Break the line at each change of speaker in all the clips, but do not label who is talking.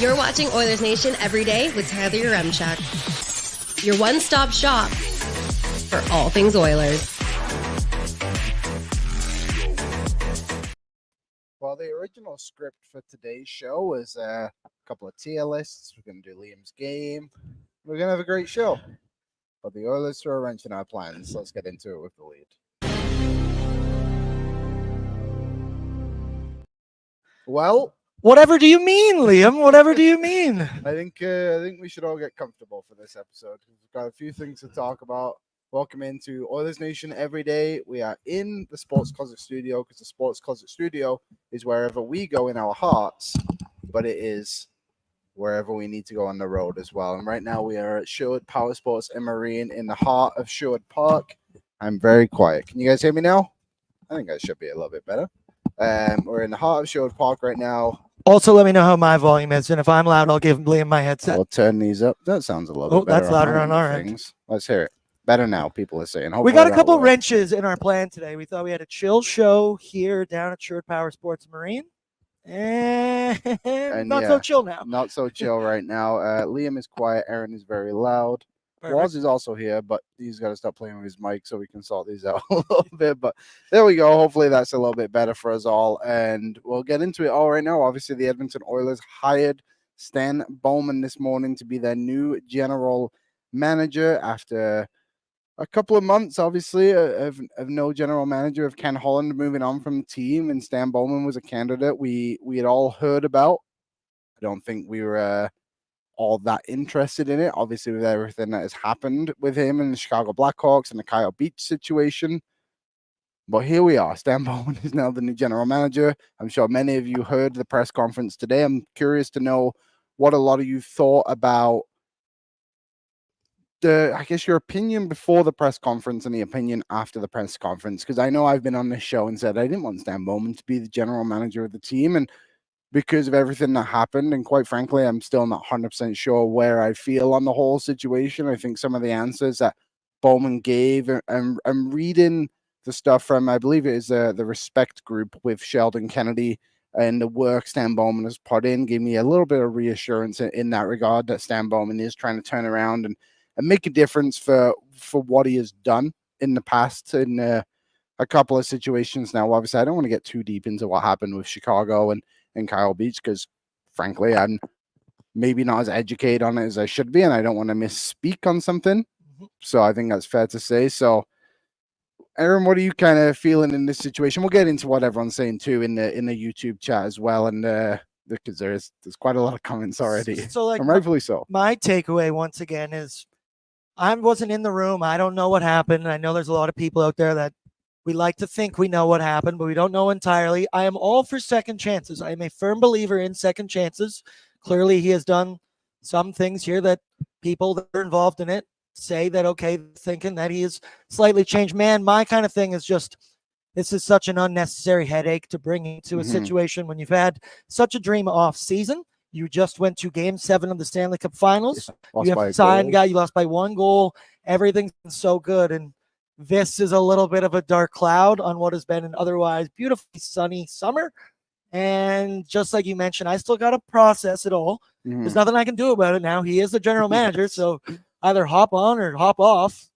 You're watching Oilers Nation Everyday with Tyler Yarmechuk. Your one-stop shop for all things Oilers.
Well, the original script for today's show was a couple of tier lists. We're going to do Liam's game. We're going to have a great show. But the Oilers throw a wrench in our plans. Let's get into it with the lead. Well,
whatever do you mean, Liam? Whatever do you mean?
I think we should all get comfortable for this episode. We've got a few things to talk about. Welcome into Oilers Nation Everyday. We are in the Sports Closet Studio because the Sports Closet Studio is wherever we go in our hearts, but it is wherever we need to go on the road as well. And right now we are at Sherwood Powersports and Marine in the heart of Sherwood Park. I'm very quiet. Can you guys hear me now? I think I should be a little bit better. We're in the heart of Sherwood Park right now.
Also, let me know how my volume is, and if I'm loud, I'll give Liam my headset.
We'll turn these up. That sounds a little bit better.
That's louder on our end.
Let's hear it. Better now, people are saying.
We got a couple wrenches in our plan today. We thought we had a chill show here down at Sherwood Powersports and Marine. And not so chill now.
Not so chill right now. Liam is quiet. Aaron is very loud. Waz is also here, but he's got to stop playing with his mic so we can sort these out a little bit. But there we go. Hopefully that's a little bit better for us all. And we'll get into it all right now. Obviously, the Edmonton Oilers hired Stan Bowman this morning to be their new general manager after a couple of months, obviously, of no general manager, of Ken Holland moving on from the team. And Stan Bowman was a candidate we had all heard about. I don't think we were all that interested in it, obviously, with everything that has happened with him and the Chicago Blackhawks and the Kyle Beach situation. But here we are. Stan Bowman is now the new general manager. I'm sure many of you heard the press conference today. I'm curious to know what a lot of you thought about your opinion before the press conference and the opinion after the press conference. Because I know I've been on this show and said I didn't want Stan Bowman to be the general manager of the team. And because of everything that happened, and quite frankly, I'm still not 100% sure where I feel on the whole situation. I think some of the answers that Bowman gave, and I'm reading the stuff from, I believe it is the Respect group with Sheldon Kennedy, and the work Stan Bowman has put in gave me a little bit of reassurance in that regard, that Stan Bowman is trying to turn around and make a difference for what he has done in the past in a couple of situations. Now, obviously, I don't want to get too deep into what happened with Chicago and Kyle Beach, because frankly, I'm maybe not as educated on it as I should be, and I don't want to misspeak on something. So I think that's fair to say. So, Aaron, what are you kind of feeling in this situation? We'll get into what everyone's saying too in the YouTube chat as well, and because there's quite a lot of comments already,
so
and rightfully so.
My takeaway once again is I wasn't in the room. I don't know what happened. I know there's a lot of people out there that we like to think we know what happened, but we don't know entirely. I am all for second chances. I am a firm believer in second chances. Clearly, he has done some things here that people that are involved in it say that, okay, thinking that he is slightly changed. Man, my kind of thing is just, this is such an unnecessary headache to bring into a situation when you've had such a dream off season. You just went to Game 7 of the Stanley Cup Finals. You have signed guy. You lost by 1 goal. Everything's been so good, and this is a little bit of a dark cloud on what has been an otherwise beautifully sunny summer. And just like you mentioned, I still got to process it all. There's nothing I can do about it now. He is the general manager, so either hop on or hop off.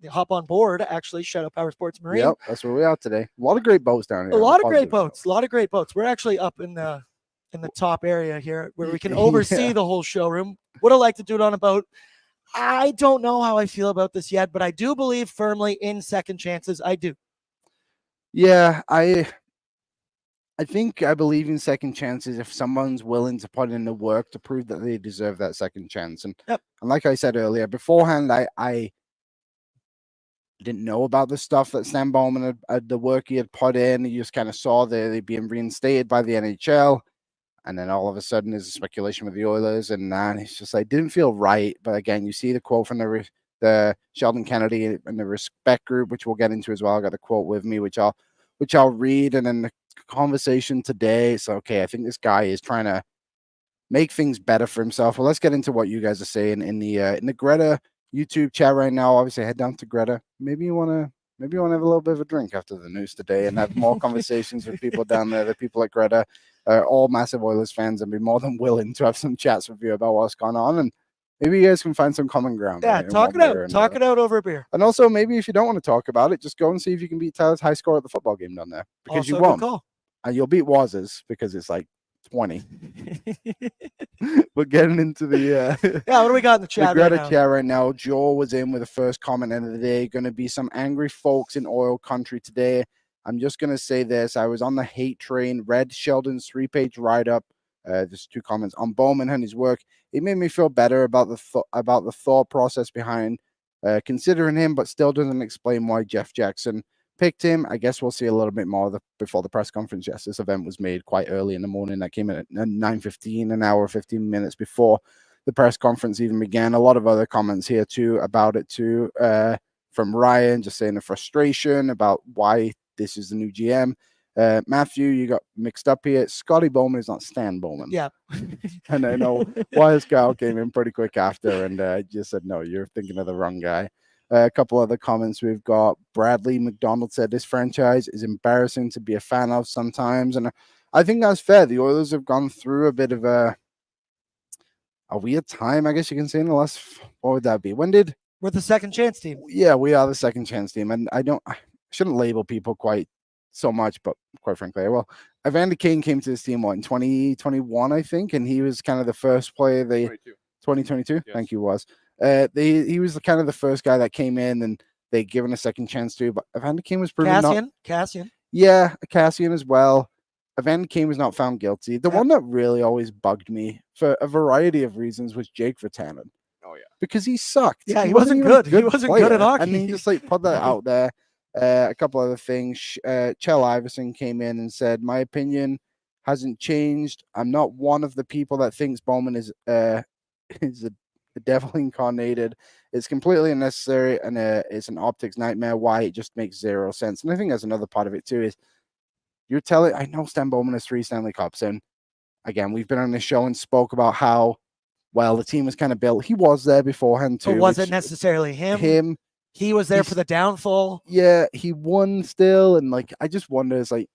Hop on board, actually. Shout out Powersports Marine.
Yep, that's where we are today. A lot of great boats down here.
A lot of great boats. We're actually up in the top area here where we can oversee the whole showroom. Would have liked to do it on a boat. I don't know how I feel about this yet, but I do believe firmly in second chances. I do.
Yeah, I believe in second chances if someone's willing to put in the work to prove that they deserve that second chance. And, and like I said earlier, beforehand, I didn't know about the stuff that Stan Bowman had the work he had put in. You just kind of saw they being reinstated by the NHL. And then all of a sudden there's a speculation with the Oilers, and it's just like, didn't feel right. But again, you see the quote from the Sheldon Kennedy and the Respect group, which we'll get into as well. I got the quote with me, which I'll read. And then the conversation today. So, okay, I think this guy is trying to make things better for himself. Well, let's get into what you guys are saying in the Greta YouTube chat right now. Obviously, head down to Greta. Maybe you want to have a little bit of a drink after the news today and have more conversations with people down there, the people at Greta. all massive Oilers fans and be more than willing to have some chats with you about what's going on. And maybe you guys can find some common ground.
Yeah,
right,
talk it out. Talk it out over a beer.
And also, maybe if you don't want to talk about it, just go and see if you can beat Tyler's high score at the football game down there. Because
Also
you
a
won't.
good call.
And you'll beat Waz's because it's like 20. But getting into the
yeah, what do we got in the chat?
The Greta chat right now. Joel was in with the first comment end of the day. Going to be some angry folks in oil country today. I'm just going to say this. I was on the hate train, read Sheldon's 3-page write-up. Just 2 comments on Bowman and his work. It made me feel better about the thought process behind considering him, but still doesn't explain why Jeff Jackson picked him. I guess we'll see a little bit more before the press conference. Yes, this event was made quite early in the morning. That came in at 9:15, an hour, 15 minutes before the press conference even began. A lot of other comments here too about it too, from Ryan, just saying the frustration about why this is the new GM. Matthew, you got mixed up here. Scotty Bowman is not Stan Bowman.
Yeah.
And I know Wyatt Scout came in pretty quick after and just said, no, you're thinking of the wrong guy. A couple other comments we've got. Bradley McDonald said this franchise is embarrassing to be a fan of sometimes. And I think that's fair. The Oilers have gone through a bit of a weird time, I guess you can say, in the last, what would that be?
We're the second chance team.
Yeah, we are the second chance team. And I shouldn't label people quite so much, but quite frankly, well, Evander Kane came to this team in 2021, I think, and he was kind of the first player 2022. Yes. Thank you, was. He was kind of the first guy that came in and they given a second chance to, but Evander Kane was proven
Cassian.
Yeah, Cassian as well. Evander Kane was not found guilty. The one that really always bugged me for a variety of reasons was Jake Virtanen.
Oh yeah,
because he sucked.
Yeah, he wasn't good. He wasn't good at hockey.
And he just put that out there. A couple other things. Chell Iverson came in and said, "My opinion hasn't changed. I'm not one of the people that thinks Bowman is a devil incarnated. It's completely unnecessary and it's an optics nightmare. Why? It just makes zero sense." And I think that's another part of it too. Is you're telling? I know Stan Bowman has 3 Stanley Cups, and again, we've been on this show and spoke about how well the team was kind of built. He was there beforehand too.
But was it necessarily him? He was there for the downfall.
Yeah, he won still, and I just wonder, is there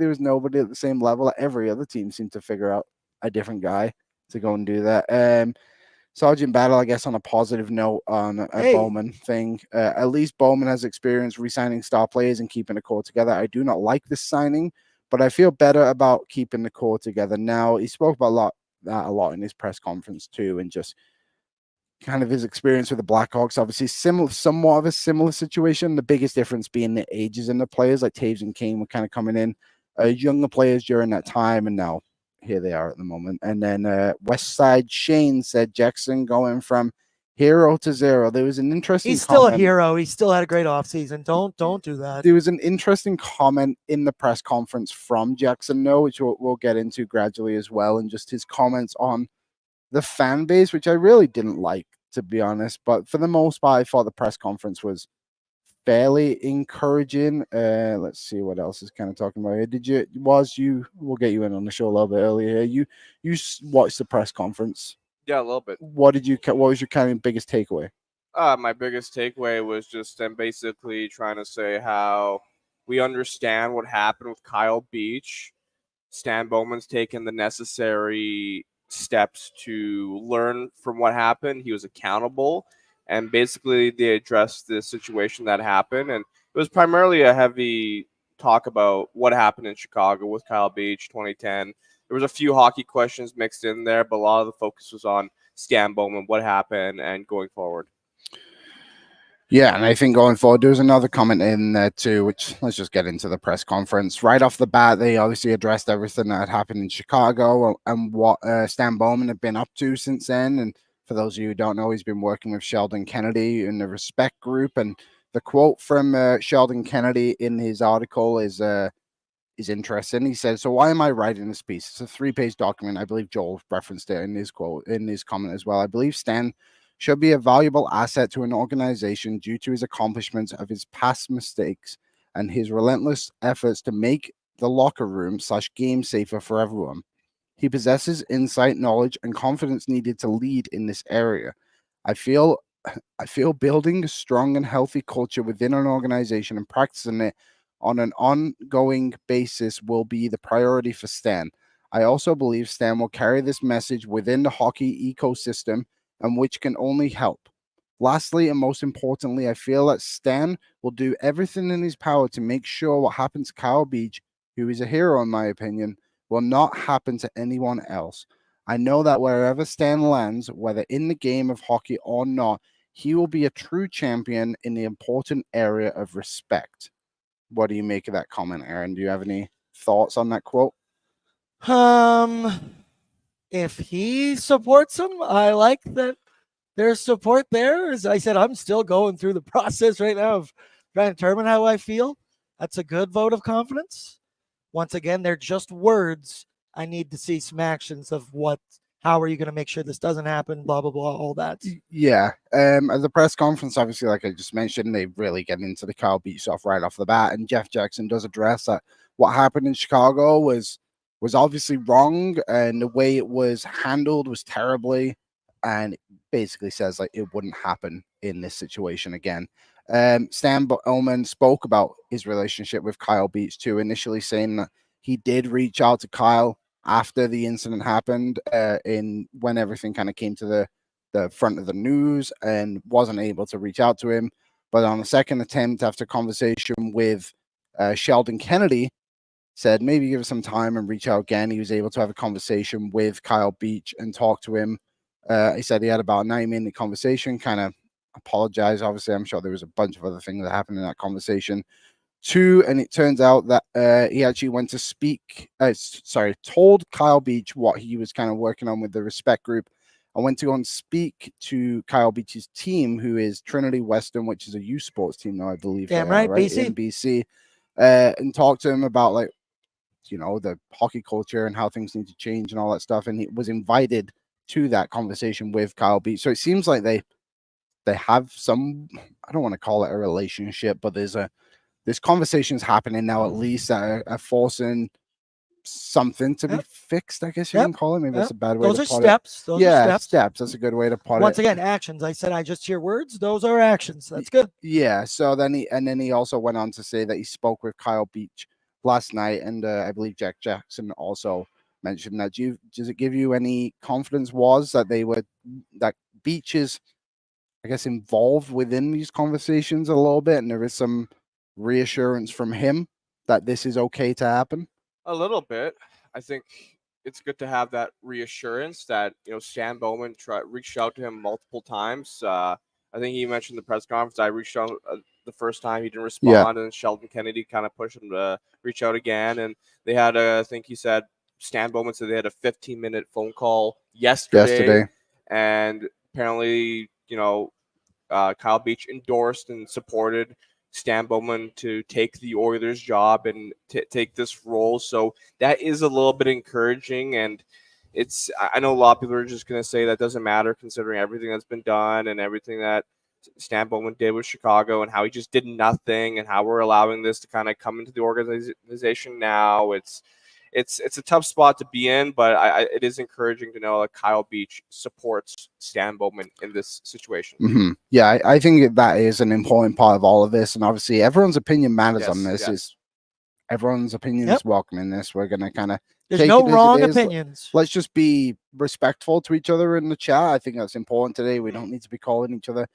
was nobody at the same level. Every other team seemed to figure out a different guy to go and do that. Sergeant Battle, I guess, on a positive note on a Bowman thing. At least Bowman has experience re-signing star players and keeping the core together. I do not like this signing, but I feel better about keeping the core together now. He spoke about a lot in his press conference too, and just kind of his experience with the Blackhawks. Obviously, somewhat of a similar situation. The biggest difference being the ages in the players, like Taves and Kane were kind of coming in younger players during that time, and now here they are at the moment. And then West Side Shane said Jackson going from hero to zero. There was an interesting
He's still a hero. He still had a great offseason. Don't do that.
There was an interesting comment in the press conference from Jackson, though, which we'll get into gradually as well, and just his comments on the fan base, which I really didn't like, to be honest. But for the most part, I thought the press conference was fairly encouraging. Let's see what else is kind of talking about here. We'll get you in on the show a little bit earlier. You watched the press conference.
Yeah, a little bit.
What was your kind of biggest takeaway?
My biggest takeaway was just them basically trying to say how we understand what happened with Kyle Beach. Stan Bowman's taken the necessary steps to learn from what happened. He was accountable, and basically they addressed the situation that happened. And it was primarily a heavy talk about what happened in Chicago with Kyle Beach 2010. There was a few hockey questions mixed in there, but a lot of the focus was on Stan Bowman, what happened, and going forward.
Yeah, and I think going forward, there was another comment in there too, which let's just get into the press conference. Right off the bat, they obviously addressed everything that had happened in Chicago and what Stan Bowman had been up to since then. And for those of you who don't know, he's been working with Sheldon Kennedy in the Respect Group. And the quote from Sheldon Kennedy in his article is interesting. He said, "So why am I writing this piece? It's a 3-page document." I believe Joel referenced it in his quote, in his comment as well. "I believe Stan should be a valuable asset to an organization due to his accomplishments of his past mistakes and his relentless efforts to make the locker room / game safer for everyone. He possesses insight, knowledge, and confidence needed to lead in this area. I feel building a strong and healthy culture within an organization and practicing it on an ongoing basis will be the priority for Stan. I also believe Stan will carry this message within the hockey ecosystem, and which can only help. Lastly, and most importantly, I feel that Stan will do everything in his power to make sure what happens to Kyle Beach, who is a hero in my opinion, will not happen to anyone else. I know that wherever Stan lands, whether in the game of hockey or not, he will be a true champion in the important area of respect. What do you make of that comment, Aaron? Do you have any thoughts on that quote?
If he supports him, I like that there's support there. As I said, I'm still going through the process right now of trying to determine how I feel. That's a good vote of confidence. Once again, they're just words. I need to see some actions of how are you going to make sure this doesn't happen, blah, blah, blah, all that.
Yeah. At the press conference, obviously, like I just mentioned, they really get into the Kyle Beach stuff right off the bat. And Jeff Jackson does address that what happened in Chicago was obviously wrong, and the way it was handled was terribly, and basically says like it wouldn't happen in this situation again. Stan Bowman spoke about his relationship with Kyle Beach too, initially saying that he did reach out to Kyle after the incident happened, when everything kind of came to the front of the news, and wasn't able to reach out to him. But on a second attempt, after conversation with Sheldon Kennedy, said maybe give us some time and reach out again. He was able to have a conversation with Kyle Beach and talk to him. He said he had about a 9-minute conversation, kind of apologized. Obviously, I'm sure there was a bunch of other things that happened in that conversation too. And it turns out that he actually went to told Kyle Beach what he was kind of working on with the respect group. I went to go and speak to Kyle Beach's team, who is Trinity Western, which is a youth sports team now, I believe.
Damn right,
BC. In BC. And talk to him about like, the hockey culture and how things need to change and all that stuff. And he was invited to that conversation with Kyle Beach. So it seems like they have some, I don't want to call it a relationship, but there's conversations happening now, at least, that are forcing something to be fixed, I guess you can call it. Maybe that's a bad way to put it.
Those are steps.
That's a good way to put it.
Once again, actions. I said I just hear words. Those are actions. That's good.
Yeah. So then he also went on to say that he spoke with Kyle Beach last night, and I believe Jack Jackson also mentioned that. Does it give you any confidence that Beach is, I guess, involved within these conversations a little bit, and there is some reassurance from him that this is okay to happen?
A little bit. I think it's good to have that reassurance that Stan Bowman reached out to him multiple times. I think he mentioned the press conference. I reached out the first time, he didn't respond, and Sheldon Kennedy kind of pushed him to reach out again. And they had I think he said, Stan Bowman said they had a 15-minute phone call yesterday. And apparently, Kyle Beach endorsed and supported Stan Bowman to take the Oilers job and take this role. So that is a little bit encouraging. And I know a lot of people are just going to say that doesn't matter considering everything that's been done and everything that Stan Bowman did with Chicago and how he just did nothing and how we're allowing this to kind of come into the organization now. It's a tough spot to be in, but it is encouraging to know that Kyle Beach supports Stan Bowman in this situation.
Mm-hmm. Yeah, I think that is an important part of all of this. And obviously everyone's opinion matters on this. Everyone's opinion is welcome in this. We're going to kind of
there's no wrong opinions.
Let's just be respectful to each other in the chat. I think that's important today. We don't need to be calling each other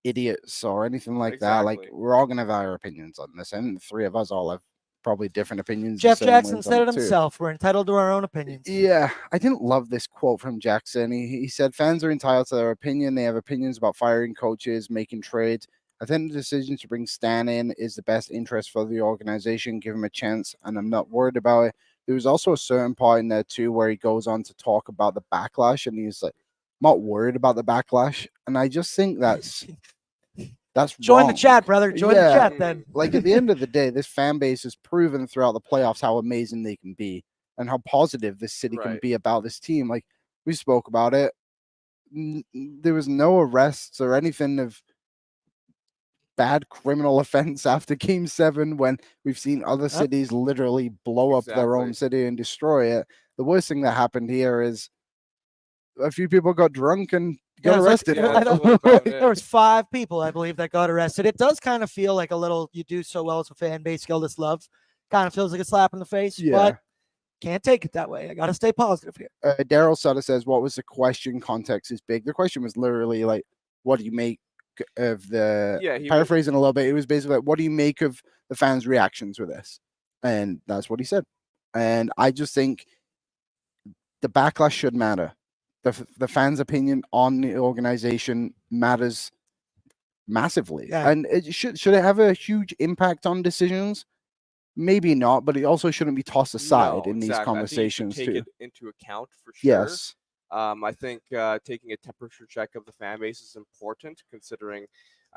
idiots or anything like that. Like, we're all going to have our opinions on this. And the three of us all have probably different opinions.
Jeff Jackson said it himself. We're entitled to our own opinions.
Yeah, I didn't love this quote from Jackson. He said, fans are entitled to their opinion. They have opinions about firing coaches, making trades. I think the decision to bring Stan in is the best interest for the organization. Give him a chance, and I'm not worried about it. There was also a certain part in there, too, where he goes on to talk about the backlash, and he's like, not worried about the backlash. And I just think that's
join
wrong.
The chat, brother. Join the chat, then.
Like, at the end of the day, this fan base has proven throughout the playoffs how amazing they can be and how positive this city can be about this team. Like, we spoke about it. There was no arrests or anything of bad criminal offense after Game 7 when we've seen other cities literally blow up their own city and destroy it. The worst thing that happened here is a few people got drunk and got arrested.
There was 5 people, I believe, that got arrested. It does kind of feel like a little, you do so well as a fan base, skill this love. Kind of feels like a slap in the face. But can't take it that way. I got to stay positive here.
Daryl Sutter says, what was the question? Context is big. The question was literally like, what do you make of the, paraphrasing a little bit, it was basically like, what do you make of the fans' reactions with this? And that's what he said. And I just think the backlash should matter. The fans' opinion on the organization matters massively.
Yeah.
And it should it have a huge impact on decisions? Maybe not, but it also shouldn't be tossed aside in these conversations.
I think you should take it into account for sure.
Yes.
I think taking a temperature check of the fan base is important, considering,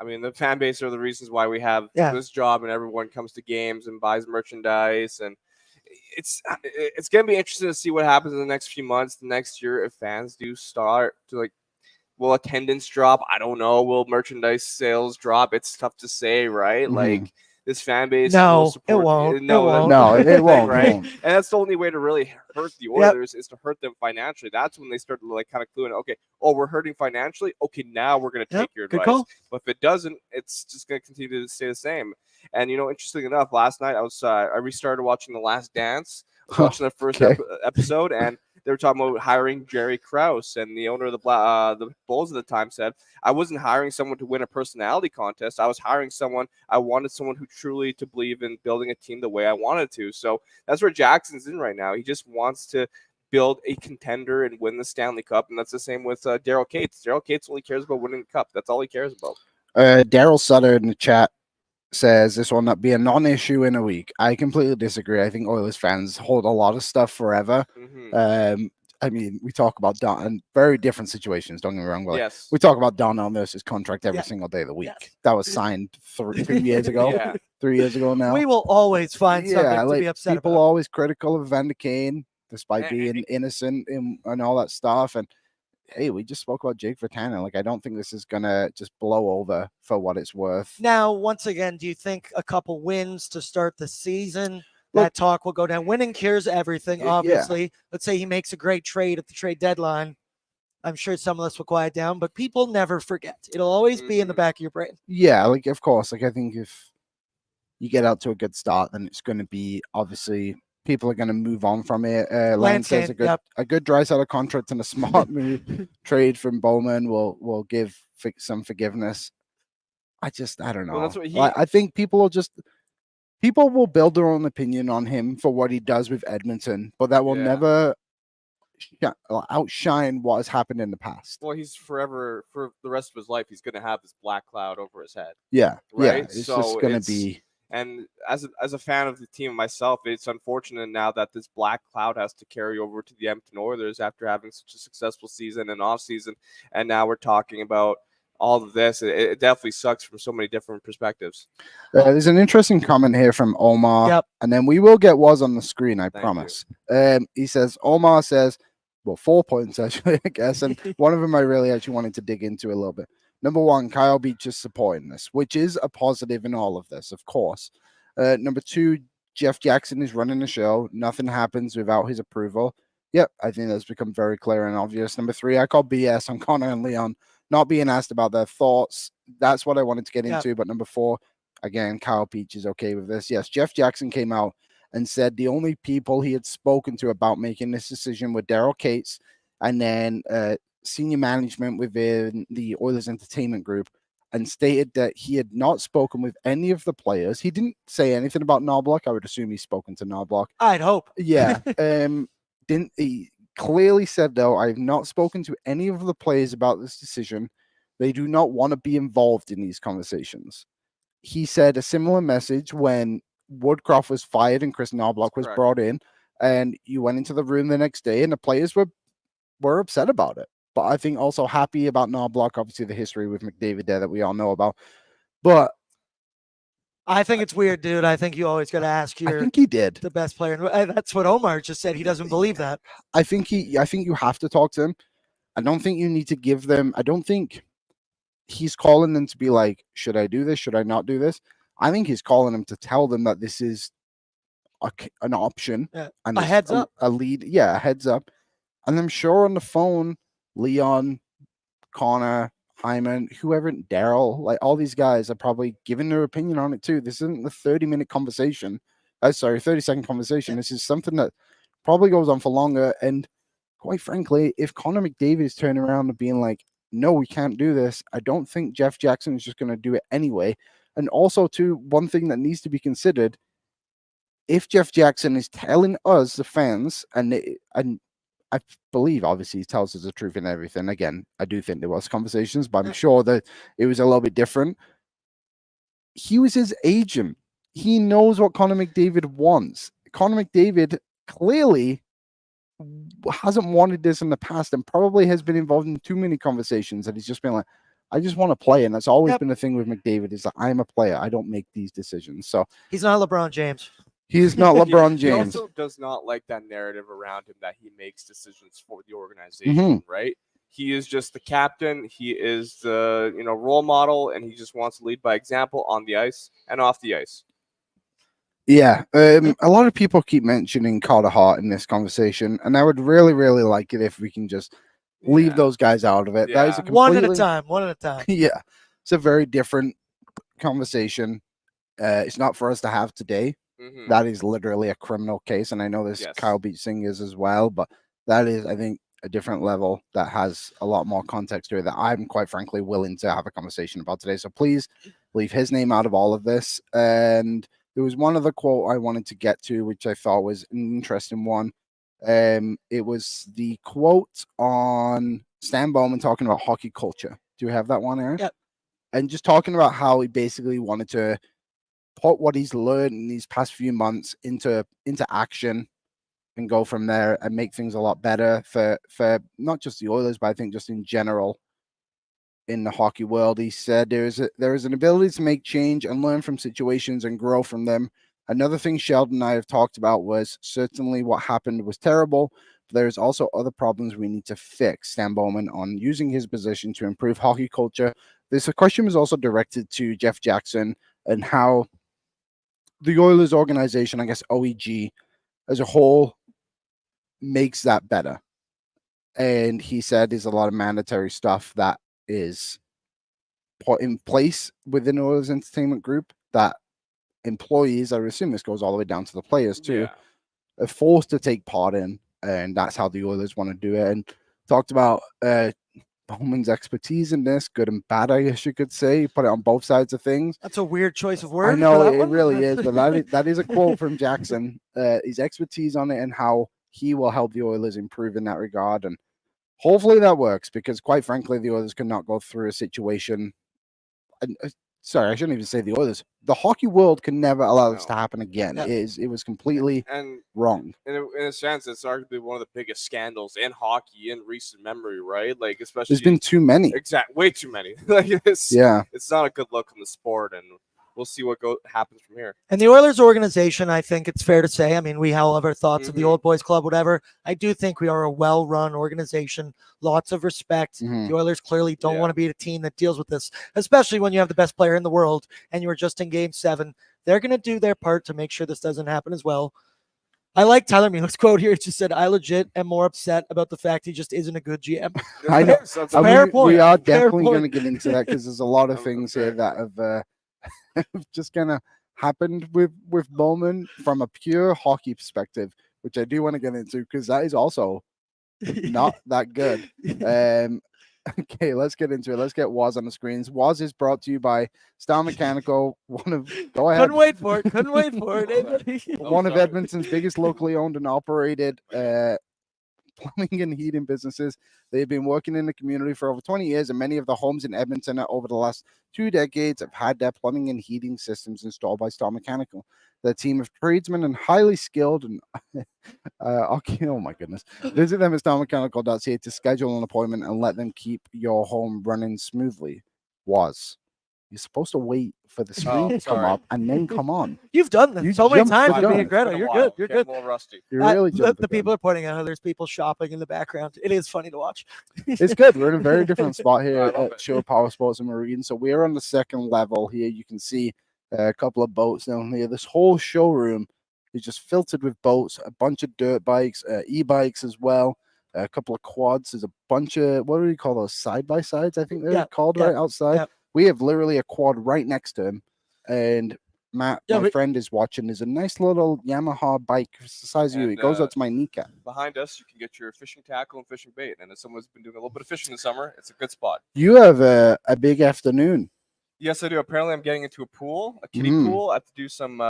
I mean, the fan base are the reasons why we have this job, and everyone comes to games and buys merchandise, and it's going to be interesting to see what happens in the next few months, the next year, if fans do start to like. Will attendance drop? I don't know. Will merchandise sales drop? It's tough to say, right?
Mm-hmm.
Like this fan base.
No, it won't.
No, it won't.
Right? And that's the only way to really hurt the Oilers is to hurt them financially. That's when they start to like kind of clue in. Okay, we're hurting financially. Okay, now we're going to take your advice. Call. But if it doesn't, it's just going to continue to stay the same. And interesting enough, last night I restarted watching The Last Dance. I was watching the first episode, and they were talking about hiring Jerry Krause, and the owner of the Bulls at the time said, I wasn't hiring someone to win a personality contest. I was hiring someone. I wanted someone who truly to believe in building a team the way I wanted to. So that's where Jackson's in right now. He just wants to build a contender and win the Stanley Cup, and that's the same with Daryl Cates. Daryl Cates only cares about winning the cup. That's all he cares about.
Daryl Sutter in the chat says this will not be a non-issue in a week. I completely disagree. I think Oilers fans hold a lot of stuff forever. Mm-hmm. I mean, we talk about Don and very different situations. Don't get me wrong. But we talk about Donnell Nurse's contract every single day of the week. That was signed 2 years ago. 3 years ago now.
We will always find something to be upset
people
about.
Always critical of Vander Kane, despite being innocent and all that stuff. And hey, we just spoke about Jake Virtanen. Like, I don't think this is gonna just blow over for what it's worth.
Now, once again, do you think a couple wins to start the season, that talk will go down? Winning cures everything, obviously. Let's say he makes a great trade at the trade deadline. I'm sure some of this will quiet down, but people never forget. It'll always be in the back of your brain.
Yeah, like, of course. Like, I think if you get out to a good start, then it's going to be, obviously, people are going to move on from it. Lance says a good Draisaitl contract and a smart move trade from Bowman will give some forgiveness. I don't know. Well, that's what I think people will build their own opinion on him for what he does with Edmonton, but that will never outshine what has happened in the past.
Well, he's forever, for the rest of his life, he's going to have this black cloud over his head.
Yeah,
right.
Yeah, it's just going to be.
And as a fan of the team myself, it's unfortunate now that this black cloud has to carry over to the Edmonton Oilers after having such a successful season and off season, and now we're talking about all of this. It definitely sucks from so many different perspectives.
There's an interesting comment here from Omar, and then we will get was on the screen, I promise. He says, Omar says, well, 4 points actually, I guess, and one of them I really actually wanted to dig into a little bit. Number one, Kyle Beach is supporting this, which is a positive in all of this, of course. Number two, Jeff Jackson is running the show. Nothing happens without his approval. Yep, I think that's become very clear and obvious. Number three, I call BS on Connor and Leon not being asked about their thoughts. That's what I wanted to get into. But number four, again, Kyle Beach is okay with this. Yes, Jeff Jackson came out and said the only people he had spoken to about making this decision were Daryl Cates and then senior management within the Oilers Entertainment Group, and stated that he had not spoken with any of the players. He didn't say anything about Knobloch. I would assume he's spoken to Knobloch.
I'd hope.
Yeah. He clearly said, though, I have not spoken to any of the players about this decision. They do not want to be involved in these conversations. He said a similar message when Woodcroft was fired and Chris Knobloch was brought in, and you went into the room the next day and the players were upset about it. But I think also happy about Knobloch, obviously the history with McDavid there that we all know about. But
I think it's weird, dude. I think you always got to ask
I think he did.
The best player. That's what Omar just said. He doesn't believe that.
I think you have to talk to him. I don't think you need to give them. I don't think he's calling them to be like, should I do this? Should I not do this? I think he's calling them to tell them that this is an option.
Yeah.
And
a heads up.
A lead. Yeah, a heads up. And I'm sure on the phone, Leon, Connor, Hyman, whoever, Daryl, like all these guys are probably giving their opinion on it too. This isn't the 30-minute conversation. 30-second conversation. This is something that probably goes on for longer. And quite frankly, if Connor McDavid is turning around and being like, no, we can't do this, I don't think Jeff Jackson is just going to do it anyway. And also, too, one thing that needs to be considered, if Jeff Jackson is telling us, the fans, and I believe, obviously, he tells us the truth and everything. Again, I do think there was conversations, but I'm sure that it was a little bit different. He was his agent. He knows what Connor McDavid wants. Connor McDavid clearly hasn't wanted this in the past and probably has been involved in too many conversations that he's just been like, I just want to play. And that's always been the thing with McDavid, is that I'm a player. I don't make these decisions. So
he's not LeBron James.
He is not LeBron James.
He also does not like that narrative around him that he makes decisions for the organization, right? He is just the captain. He is the role model, and he just wants to lead by example on the ice and off the ice.
Yeah, a lot of people keep mentioning Carter Hart in this conversation, and I would really, really like it if we can just leave those guys out of it.
Yeah.
That is a
One at a time.
Yeah, it's a very different conversation. It's not for us to have today. That is literally a criminal case, and I know this Kyle Beach thing is as well, but that is, I think, a different level that has a lot more context to it that I'm quite frankly willing to have a conversation about today. So please leave his name out of all of this. And there was one other quote I wanted to get to, which I thought was an interesting one. It was the quote on Stan Bowman talking about hockey culture. Do you have that one, Aaron?
Yep.
And just talking about how he basically wanted to put what he's learned in these past few months into action and go from there and make things a lot better for not just the Oilers, but I think just in general in the hockey world. He said there is an ability to make change and learn from situations and grow from them. Another thing Sheldon and I have talked about was certainly what happened was terrible, but there's also other problems we need to fix. Stan Bowman on using his position to improve hockey culture. This question was also directed to Jeff Jackson and how the Oilers organization, I guess OEG as a whole, makes that better. And he said there's a lot of mandatory stuff that is put in place within Oilers Entertainment Group that employees, I assume this goes all the way down to the players too, are forced to take part in, and that's how the Oilers want to do it. And talked about Bowman's expertise in this, good and bad, I guess you could say. Put it on both sides of things.
That's a weird choice of words.
I know it really is, but that is a quote from Jackson. His expertise on it and how he will help the Oilers improve in that regard. And hopefully that works, because quite frankly, the Oilers cannot go through a situation. Sorry, I shouldn't even say the Oilers. The hockey world can never allow this to happen again.
Yeah.
It was completely wrong.
In a sense, it's arguably one of the biggest scandals in hockey in recent memory, right? Like, especially
There's been too many.
Way too many. Like, it's not a good look in the sport, and we'll see what happens from here.
And the Oilers organization, I think it's fair to say, I mean, we all have our thoughts of the Old Boys Club, whatever. I do think we are a well-run organization, lots of respect. The Oilers clearly don't want to be a team that deals with this, especially when you have the best player in the world and you were just in Game 7. They're going to do their part to make sure this doesn't happen as well. I like Tyler Mulick's quote here. It just said, I legit am more upset about the fact he just isn't a good GM.
I know.
Fair point.
We are definitely going to get into that, because there's a lot of things here that have just kind of happened with Bowman from a pure hockey perspective, which I do want to get into, because that is also not that good. Okay, let's get into it. Let's get Waz on the screens. Waz is brought to you by Star Mechanical. Go ahead.
Couldn't wait for it.
One of Edmonton's biggest locally owned and operated plumbing and heating businesses. They've been working in the community for over 20 years, and many of the homes in Edmonton over the last 2 decades have had their plumbing and heating systems installed by Star Mechanical. The team of tradesmen and highly skilled and okay, oh my goodness. Visit them at starmechanical.ca to schedule an appointment and let them keep your home running smoothly. You're supposed to wait for the screen to come up and then come on.
You've done this so many times with me and Greta. You're good. You're good.
More rusty.
You're really
the people are pointing out how there's people shopping in the background. It is funny to watch.
It's good. We're in a very different spot here at Sherwood Powersports and Marine. So we are on the second level here. You can see a couple of boats down here. This whole showroom is just filtered with boats, a bunch of dirt bikes, e-bikes as well, a couple of quads. There's a bunch of, what do we call those, side-by-sides, I think they're called right outside. We have literally a quad right next to him, and Matt,
Yeah,
my friend, is watching. Is a nice little Yamaha bike. It's the size of you.
And,
It goes up to my kneecap.
Behind us, you can get your fishing tackle and fishing bait. And as someone's been doing a little bit of fishing this summer, it's a good spot.
You have a big afternoon.
Yes, I do. Apparently, I'm getting into a pool, a kiddie
Mm.
pool. I have to do some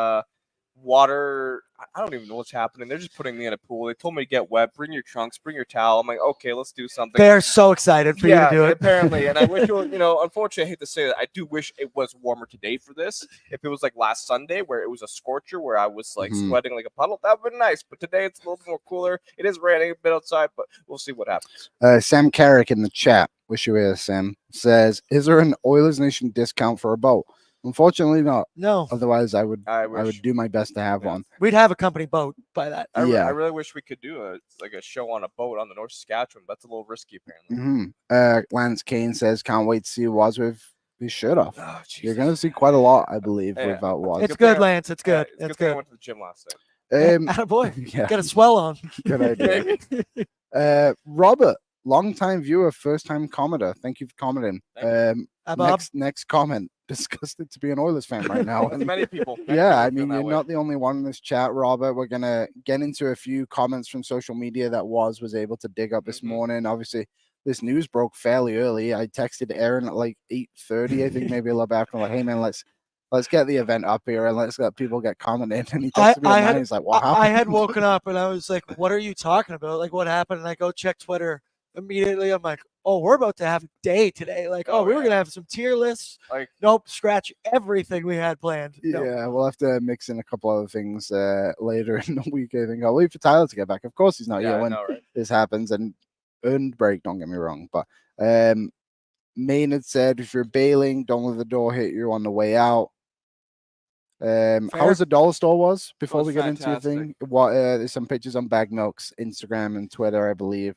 water. I don't even know what's happening. They're just putting me in a pool. They told me to get wet. Bring your trunks. Bring your towel. I'm like, okay, let's do something.
They're so excited for you to do it.
Apparently. And I wish, unfortunately, I hate to say that. I do wish it was warmer today for this. If it was like last Sunday where it was a scorcher where I was like sweating like a puddle, that would be nice. But today it's a little bit more cooler. It is raining a bit outside, but we'll see what happens.
Sam Carrick in the chat, wish you were here, Sam, says, is there an Oilers Nation discount for a boat? Unfortunately not.
No.
Otherwise, I would
wish.
do my best to have one.
We'd have a company boat by that.
I really wish we could do a show on a boat on the North Saskatchewan. That's a little risky, apparently.
Lance Kane says, can't wait to see Woz with his shirt off.
Oh,
You're going to see quite a lot, I believe, without Woz.
It's good, Lance. It's good.
It's
it's
good. I
good.
went to the gym last night.
Attaboy.
Yeah.
Got a swell on.
Good idea. Robert, long-time viewer, first-time commenter. Thank you for commenting.
Bob.
Next comment. Disgusted to be an Oilers fan right now.
Many people.
Yeah, I mean, you're not the only one in this chat, Robert. We're gonna get into a few comments from social media that was able to dig up this morning. Obviously, this news broke fairly early. I texted Aaron at like 8:30, I think, maybe a little bit after. I'm like, hey man, let's get the event up here and let's let people get commenting. And he texted me at 9. He's like, what happened?
I had woken up and I was like, what are you talking about? Like, what happened? And I go check Twitter immediately. I'm like, oh, we're about to have a day today. Like, we were gonna have some tier lists.
Like,
nope, scratch everything we had planned. Nope.
Yeah, we'll have to mix in a couple other things later in the week. I think I'll wait for Tyler to get back. Of course, he's not here when this happens. And earned break, don't get me wrong. But Maynard said, if you're bailing, don't let the door hit you on the way out. How was the dollar store was before we get into the thing? There's some pictures on Bag Milk's Instagram and Twitter, I believe.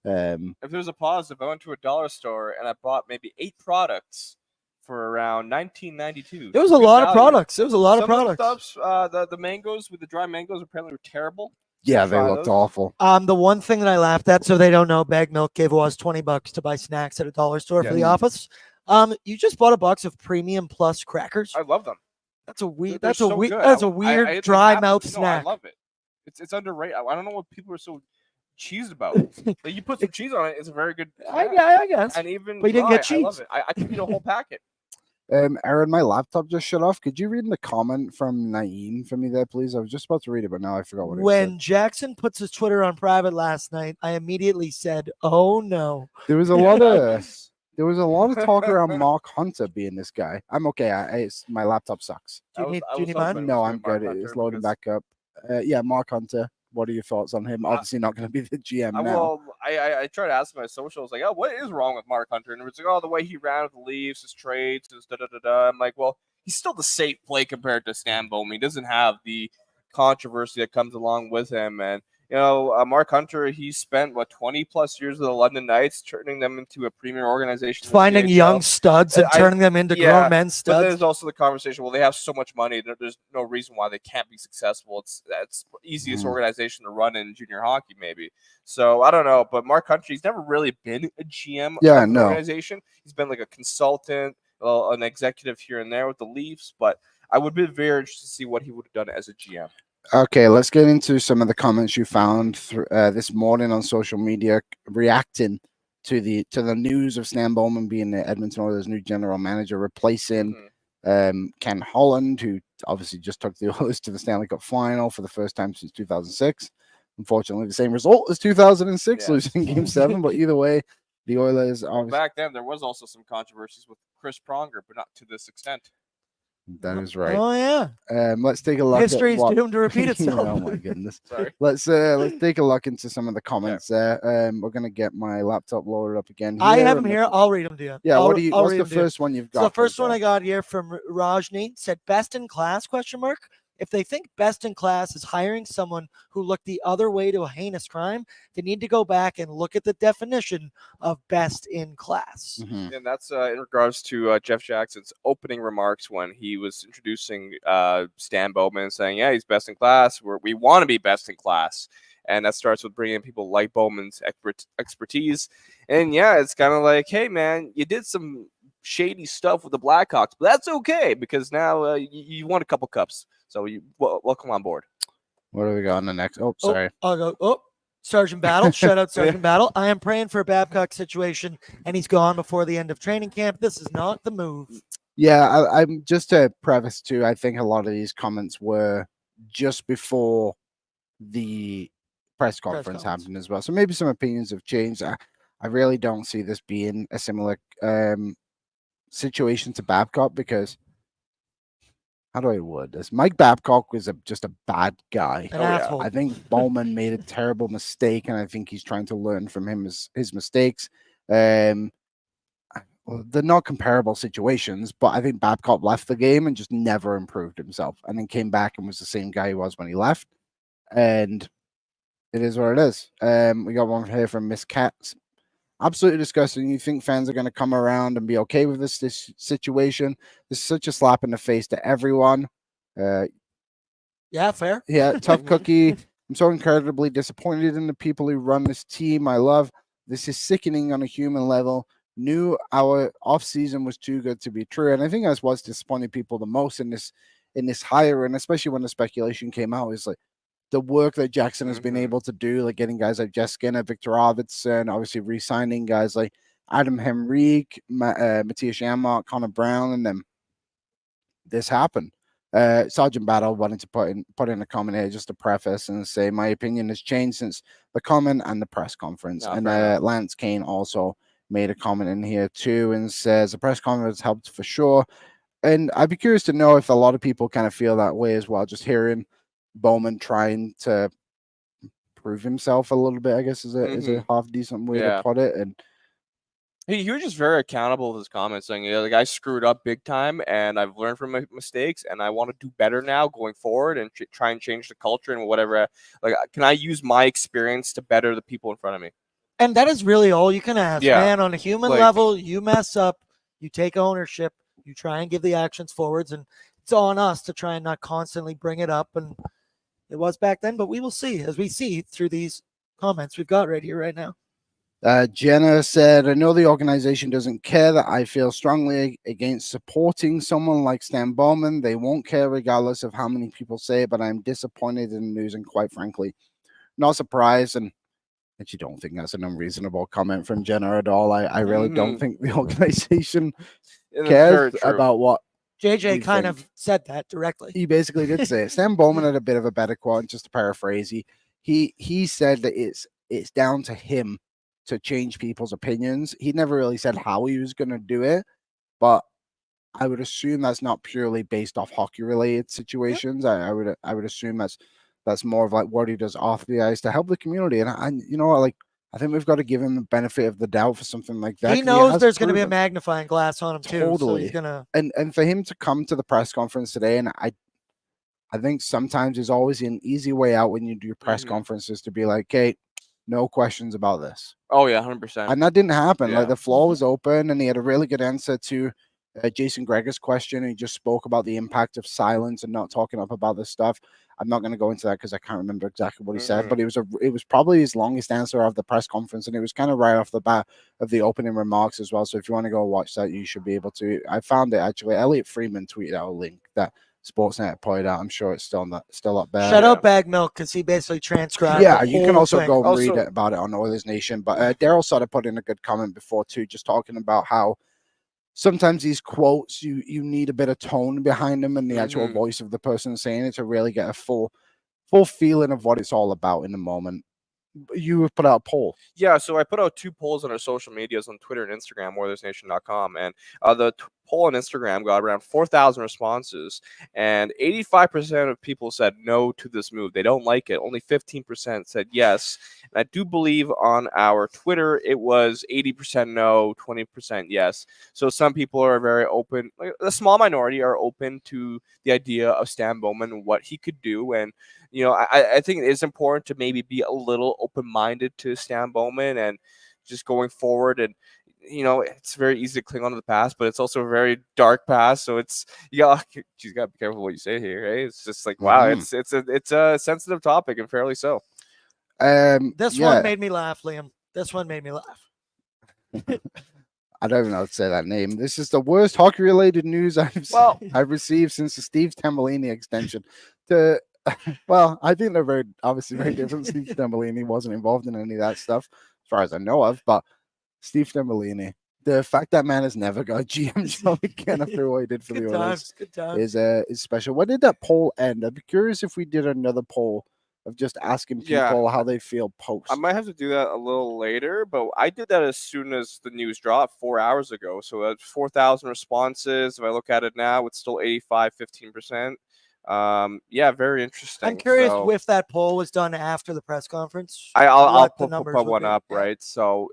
If there's a positive, I went to a dollar store and I bought maybe 8 products for around $19.92.
There was a lot of products. There was a lot of products.
The mangoes with the dry mangoes apparently were terrible.
Yeah, they looked awful.
The one thing that I laughed at, so they don't know, Bag Milk gave us $20 to buy snacks at a dollar store for the office. You just bought a box of Premium Plus crackers.
I love them.
That's a weird.
They're
That's
so
a weird.
good.
That's a weird dry mouth snack.
I love it. It's underrated. I don't know what people are so cheesed about. Like, you put some cheese on it, it's a very good.
I guess.
And even
but you didn't get cheese.
I love it. I could eat a whole packet.
Aaron, my laptop just shut off. Could you read the comment from Naeem for me there, please? I was just about to read it, but now I forgot what it said.
When Jackson puts his Twitter on private last night, I immediately said, "Oh no."
There was a lot of talk around Mark Hunter being this guy. I'm okay. My laptop sucks.
Do you need mine?
No, I'm good. It's loading back up. Yeah, Mark Hunter. What are your thoughts on him? Obviously not going to be the GM now.
Well, I tried to ask my socials, like, oh, what is wrong with Mark Hunter? And it was like, oh, the way he ran with the Leafs, his trades, his da-da-da-da. I'm like, well, he's still the safe play compared to Stan Bowman. He doesn't have the controversy that comes along with him. And, Mark Hunter, he spent, 20-plus years with the London Knights, turning them into a premier organization.
Finding young studs and turning them into grown men studs.
But there's also the conversation, well, they have so much money, there's no reason why they can't be successful. That's the easiest organization to run in junior hockey, maybe. So, I don't know. But Mark Hunter, he's never really been a GM of an organization. He's been like a consultant, an executive here and there with the Leafs. But I would be very interested to see what he would have done as a GM.
Okay, let's get into some of the comments you found this morning on social media reacting to the news of Stan Bowman being the Edmonton Oilers' new general manager, replacing Ken Holland, who obviously just took the Oilers to the Stanley Cup final for the first time since 2006. Unfortunately, the same result as 2006, losing Game 7. But either way, the Oilers obviously...
Back then, there was also some controversies with Chris Pronger, but not to this extent.
That is right.
Oh yeah.
Let's take a look.
History's doomed to repeat itself.
Oh my goodness.
Sorry.
Let's take a look into some of the comments there. We're gonna get my laptop loaded up again.
I have them here. I'll read them to you.
Yeah. What's the first one you've got?
So the first one I got here from Rajni said, "Best in class?" ? If they think best in class is hiring someone who looked the other way to a heinous crime, they need to go back and look at the definition of best in class.
Mm-hmm.
And that's in regards to Jeff Jackson's opening remarks when he was introducing Stan Bowman, saying, yeah, he's best in class. We want to be best in class. And that starts with bringing in people like Bowman's expertise. And yeah, it's kind of like, hey, man, you did some shady stuff with the Blackhawks, but that's okay because now you won a couple cups, so welcome on board.
What do we got on the next? Oh, sorry.
Sergeant Battle. Shout out Sergeant Battle. I am praying for a Babcock situation, and he's gone before the end of training camp. This is not the move.
Yeah, I'm just to preface too. I think a lot of these comments were just before the press conference happened as well. So maybe some opinions have changed. I really don't see this being a similar situation to Babcock because how do I word this? Mike Babcock was just a bad guy.
An asshole.
I think Bowman made a terrible mistake, and I think he's trying to learn from his mistakes. Well, they're not comparable situations, but I think Babcock left the game and just never improved himself, and then came back and was the same guy he was when he left. And it is what it is. We got one here from Miss Katz. Absolutely disgusting. You think fans are going to come around and be okay with this situation? This is such a slap in the face to everyone.
Yeah, fair.
Yeah, tough cookie. I'm so incredibly disappointed in the people who run this team. I love this is sickening on a human level. Knew our off season was too good to be true, and I think that's what's disappointing people the most in this hire, and especially when the speculation came out, is like the work that Jackson has been able to do, like getting guys like Jess Skinner, Victor Arvidsson, obviously re-signing guys like Adam Henrique, Mattias Janmark, Connor Brown, and then this happened. Sergeant Battle wanted to put in a comment here just to preface and say my opinion has changed since the comment and the press conference. And Lance Kane also made a comment in here too and says the press conference helped for sure. And I'd be curious to know if a lot of people kind of feel that way as well, just hearing Bowman trying to prove himself a little bit, I guess is a half decent way to put it. And
he was just very accountable with his comments, saying, the guy screwed up big time, and I've learned from my mistakes, and I want to do better now going forward and try and change the culture and whatever. Like, can I use my experience to better the people in front of me?
And that is really all you can ask, man. On a human level, you mess up, you take ownership, you try and give the actions forwards, and it's on us to try and not constantly bring it up. And it was back then, but we will see as we see through these comments we've got right here, right now.
Jenna said, I know the organization doesn't care that I feel strongly against supporting someone like Stan Bowman. They won't care regardless of how many people say it, but I'm disappointed in the news and quite frankly, not surprised. And I actually don't think that's an unreasonable comment from Jenna at all. I really don't think the organization cares about what
JJ kind of said that directly.
He basically did say it. Stan Bowman had a bit of a better quote, just to paraphrase. He said that it's down to him to change people's opinions. He never really said how he was going to do it, but I would assume that's not purely based off hockey related situations. I would assume that's more of like what he does off the ice to help the community. And you know what, like I think we've got to give him the benefit of the doubt for something like that.
He knows there's going to be a magnifying glass on him too.
Totally.
So he's gonna...
and for him to come to the press conference today, and I think sometimes there's always an easy way out when you do your press conferences to be like, okay, no questions about this.
Oh yeah, 100%.
And that didn't happen. Like the floor was open, and he had a really good answer to Jason Gregor's question. And he just spoke about the impact of silence and not talking up about this stuff. I'm not going to go into that because I can't remember exactly what he said, but it was probably his longest answer of the press conference, and it was kind of right off the bat of the opening remarks as well. So if you want to go watch that, you should be able to. I found it actually. Elliot Freeman tweeted out a link that Sportsnet pointed out. I'm sure it's still up there.
Shout out Bag Milk because he basically transcribed.
Yeah, you can also go and read it about it on Oilers Nation. But Daryl sort of put in a good comment before too, just talking about how sometimes these quotes you need a bit of tone behind them and the actual voice of the person saying it to really get a full feeling of what it's all about in the moment. You have put out a poll.
Yeah, so I put out 2 polls on our social medias on Twitter and Instagram, Oilersnation.com, and the poll on Instagram got around 4,000 responses, and 85% of people said no to this move. They don't like it. Only 15% said yes. And I do believe on our Twitter it was 80% no, 20% yes. So some people are very open. Like, a small minority are open to the idea of Stan Bowman and what he could do. And you know, I think it is important to maybe be a little open-minded to Stan Bowman and just going forward. And you know, it's very easy to cling on to the past, but it's also a very dark past. So it's you got to be careful what you say here. Right? It's just like wow, it's a sensitive topic and fairly so.
This one made me laugh, Liam. This one made me laugh.
I don't even know how to say that name. This is the worst hockey-related news
Well-
I've received since the Steve Tambellini extension. To well, I think they're obviously very different. Steve Tambellini wasn't involved in any of that stuff, as far as I know of. But Steve Tambellini, the fact that man has never got a GM job again after what he did for the Oilers
Good times.
is special. When did that poll end? I'd be curious if we did another poll of just asking people
Yeah.
how they feel post.
I might have to do that a little later, but I did that as soon as the news dropped 4 hours ago. So that's 4,000 responses. If I look at it now, it's still 15%. Yeah, very interesting.
I'm curious
So,
if that poll was done after the press conference.
I'll
what the
put
numbers would
one
be.
up,
Yeah.
right? So,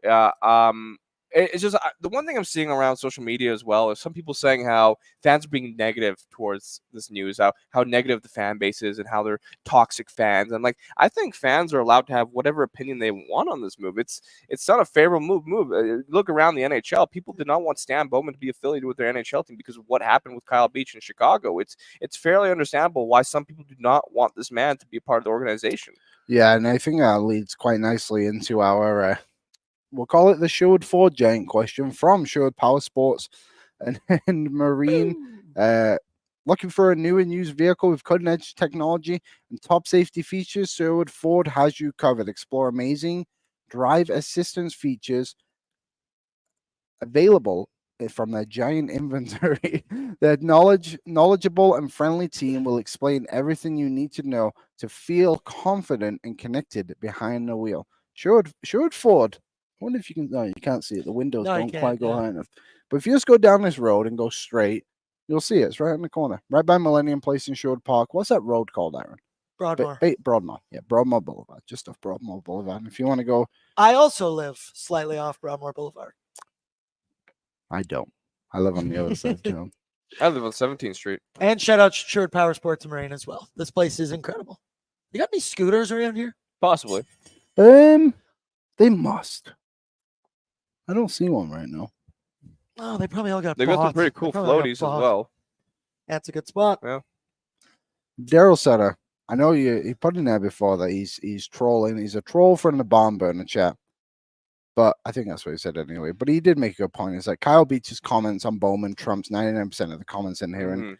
it's just the one thing I'm seeing around social media as well is some people saying how fans are being negative towards this news, how negative the fan base is, and how they're toxic fans. And like, I think fans are allowed to have whatever opinion they want on this move. It's not a favorable move. Look around the NHL. People did not want Stan Bowman to be affiliated with their NHL team because of what happened with Kyle Beach in Chicago. It's fairly understandable why some people do not want this man to be a part of the organization.
Yeah, and I think that leads quite nicely into our we'll call it the Sherwood Ford giant question from Sherwood Powersports and Marine. Looking for a new and used vehicle with cutting edge technology and top safety features? Sherwood Ford has you covered. Explore amazing drive assistance features available from their giant inventory. Their knowledgeable and friendly team will explain everything you need to know to feel confident and connected behind the wheel. Sherwood Ford. I wonder if you can. No, you can't see it. The windows
No, you
don't
can't,
quite go
yeah.
high enough. But if you just go down this road and go straight, you'll see it. It's right in the corner, right by Millennium Place in Sherwood Park. What's that road called, Aaron?
Broadmoor.
Broadmoor. Yeah, Broadmoor Boulevard, just off Broadmoor Boulevard. And if you want to go,
I also live slightly off Broadmoor Boulevard.
I don't. I live on the other side of town.
I live on 17th Street.
And shout out Sherwood Powersports and Marine as well. This place is incredible. You got any scooters around here?
Possibly.
They must. I don't see one right now.
Oh, they probably all got
They've got some
bought.
pretty
They
cool
probably all got
floaties as
bought.
well.
That's a good spot.
Yeah.
Daryl Sutter, I know he put in there before that he's trolling. He's a troll from the barn burner chat. But I think that's what he said anyway. But he did make a good point. It's like Kyle Beach's comments on Bowman trumps 99% of the comments in here. And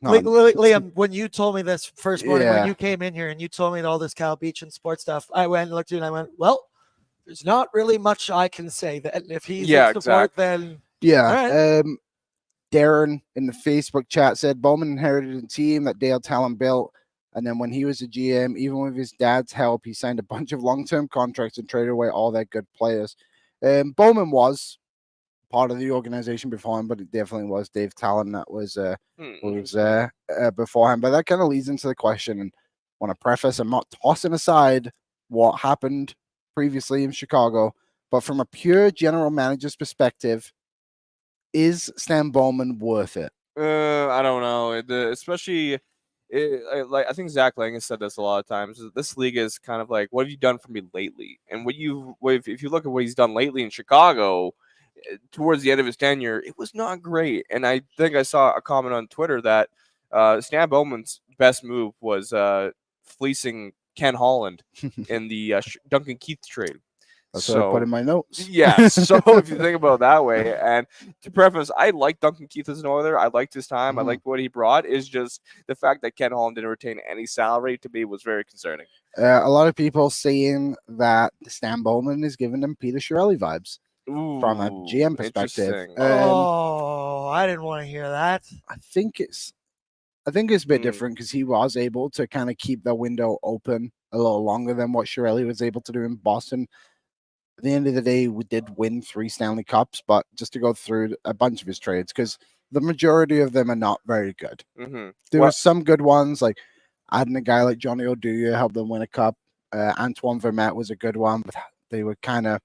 Liam, when you told me this first morning,
Yeah.
when you came in here and you told me all this Kyle Beach and sports stuff, I went and looked at you and I went, well, there's not really much I can say. That if he's in support, then
yeah. Darren in the Facebook chat said Bowman inherited a team that Dale Talon built. And then when he was a GM, even with his dad's help, he signed a bunch of long-term contracts and traded away all their good players. Bowman was part of the organization before him, but it definitely was Dave Talon that was beforehand. But that kind of leads into the question, and I want to preface, I'm not tossing aside what happened previously in Chicago, but from a pure general manager's perspective, is Stan Bowman worth it?
I don't know. Especially, I think Zach Lang has said this a lot of times. This league is kind of like, what have you done for me lately? And if you look at what he's done lately in Chicago, towards the end of his tenure, it was not great. And I think I saw a comment on Twitter that Stan Bowman's best move was fleecing Ken Holland in the Duncan Keith trade.
That's what I put in my notes.
Yeah. So if you think about it that way, and to preface, I like Duncan Keith as an Oiler. I liked his time. I liked what he brought. Is just the fact that Ken Holland didn't retain any salary to me was very concerning.
A lot of people saying that Stan Bowman is giving them Peter Chiarelli vibes from a GM perspective.
I didn't want to hear that.
I think it's a bit different because he was able to kind of keep the window open a little longer than what Chiarelli was able to do in Boston. At the end of the day, we did win 3 Stanley Cups, but just to go through a bunch of his trades, because the majority of them are not very good. There were some good ones, like adding a guy like Johnny Oduya helped them win a cup. Antoine Vermette was a good one, but they were kind of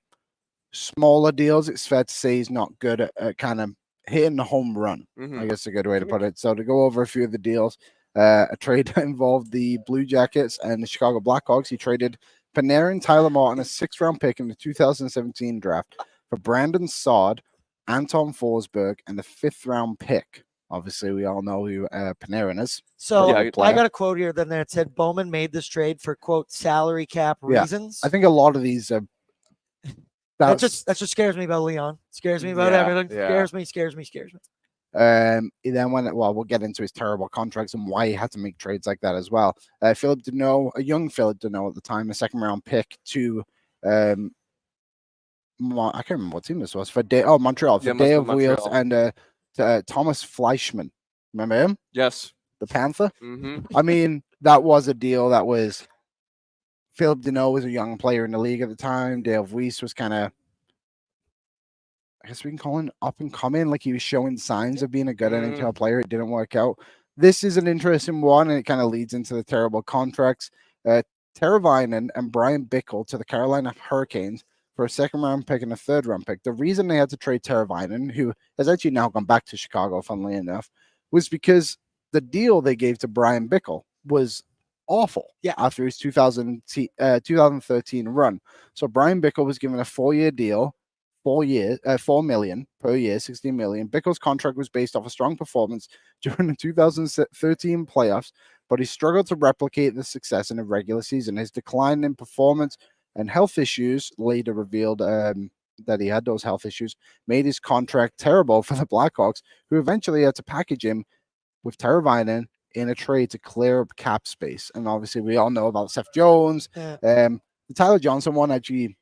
smaller deals. It's fair to say he's not good at kind of hitting the home run. I guess a good way to put it. So to go over a few of the deals, a trade that involved the Blue Jackets and the Chicago Blackhawks, he traded Panarin, Tyler Moore, and a 6th-round pick in the 2017 draft for Brandon Saad, Anton Forsberg, and the 5th-round pick. Obviously, we all know who Panarin is.
So I got a quote here then that said Bowman made this trade for, quote, salary cap reasons.
I think a lot of these are
That just scares me about Leon. Scares me about everything.
Yeah.
Scares me.
He then we'll get into his terrible contracts and why he had to make trades like that as well. Philip Deneau, a young Philip Deneau at the time, a second round pick to I can't remember what team this was for Montreal for Day of Wheels and Thomas Fleischman. Remember him?
Yes.
The Panther.
Mm-hmm.
I mean, that was a deal that was. Philip Deneau was a young player in the league at the time. Dale Weiss was kind of, I guess we can call him up and coming. Like he was showing signs of being a good NHL player. It didn't work out. This is an interesting one, and it kind of leads into the terrible contracts. Teravainen and Brian Bickle to the Carolina Hurricanes for a second-round pick and a third-round pick. The reason they had to trade Teravainen, who has actually now gone back to Chicago, funnily enough, was because the deal they gave to Brian Bickle was awful after his 2013 run. So Brian Bickle was given a 4-year deal, 4 million per year, 16 million. Bickle's contract was based off a strong performance during the 2013 playoffs, but he struggled to replicate the success in a regular season. His decline in performance and health issues later revealed that he had those health issues, made his contract terrible for the Blackhawks, who eventually had to package him with Teravainen in a trade to clear up cap space. And obviously we all know about Seth Jones. The Tyler Johnson one actually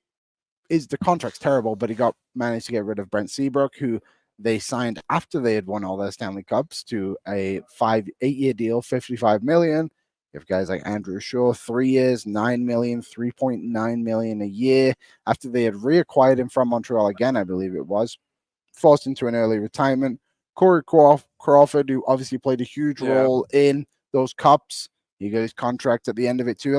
is, the contract's terrible, but he managed to get rid of Brent Seabrook, who they signed after they had won all their Stanley Cups to a 8-year deal, $55 million. You have guys like Andrew Shaw, 3 years, $9 million, $3.9 million a year. After they had reacquired him from Montreal again, I believe it was, forced into an early retirement. Corey Crawford, who obviously played a huge role in those cups. He got his contract at the end of it too.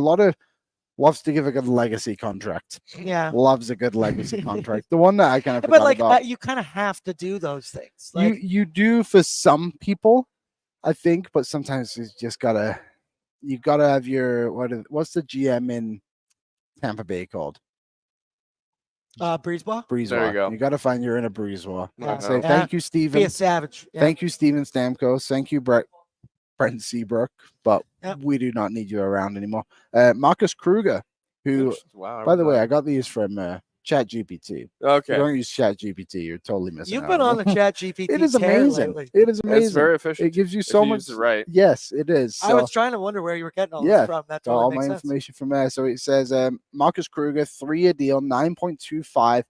Loves to give a good legacy contract.
Yeah.
Loves a good legacy contract. The one that I kind of forgot about.
You kind of have to do those things.
You do for some people, I think, but sometimes you just gotta have your what's the GM in Tampa Bay called?
Breezeball.
There you go.
You got to find your inner Breezeball.
Yeah.
Thank you, Steven.
Be a savage. Yeah.
Thank you, Steven Stamkos. Thank you, Brent Seabrook. But we do not need you around anymore. Marcus Kruger, who, by the way, I got these from ChatGPT.
Okay.
If you don't use ChatGPT, you're totally missing
You've
out.
been on the ChatGPT.
It is amazing. It is amazing.
It's very efficient.
It gives you so much.
Right.
Yes, it is.
I was trying to wonder where you were getting all this from. That's
all my information from there. So it says Marcus Kruger, 3-year deal, 9.25,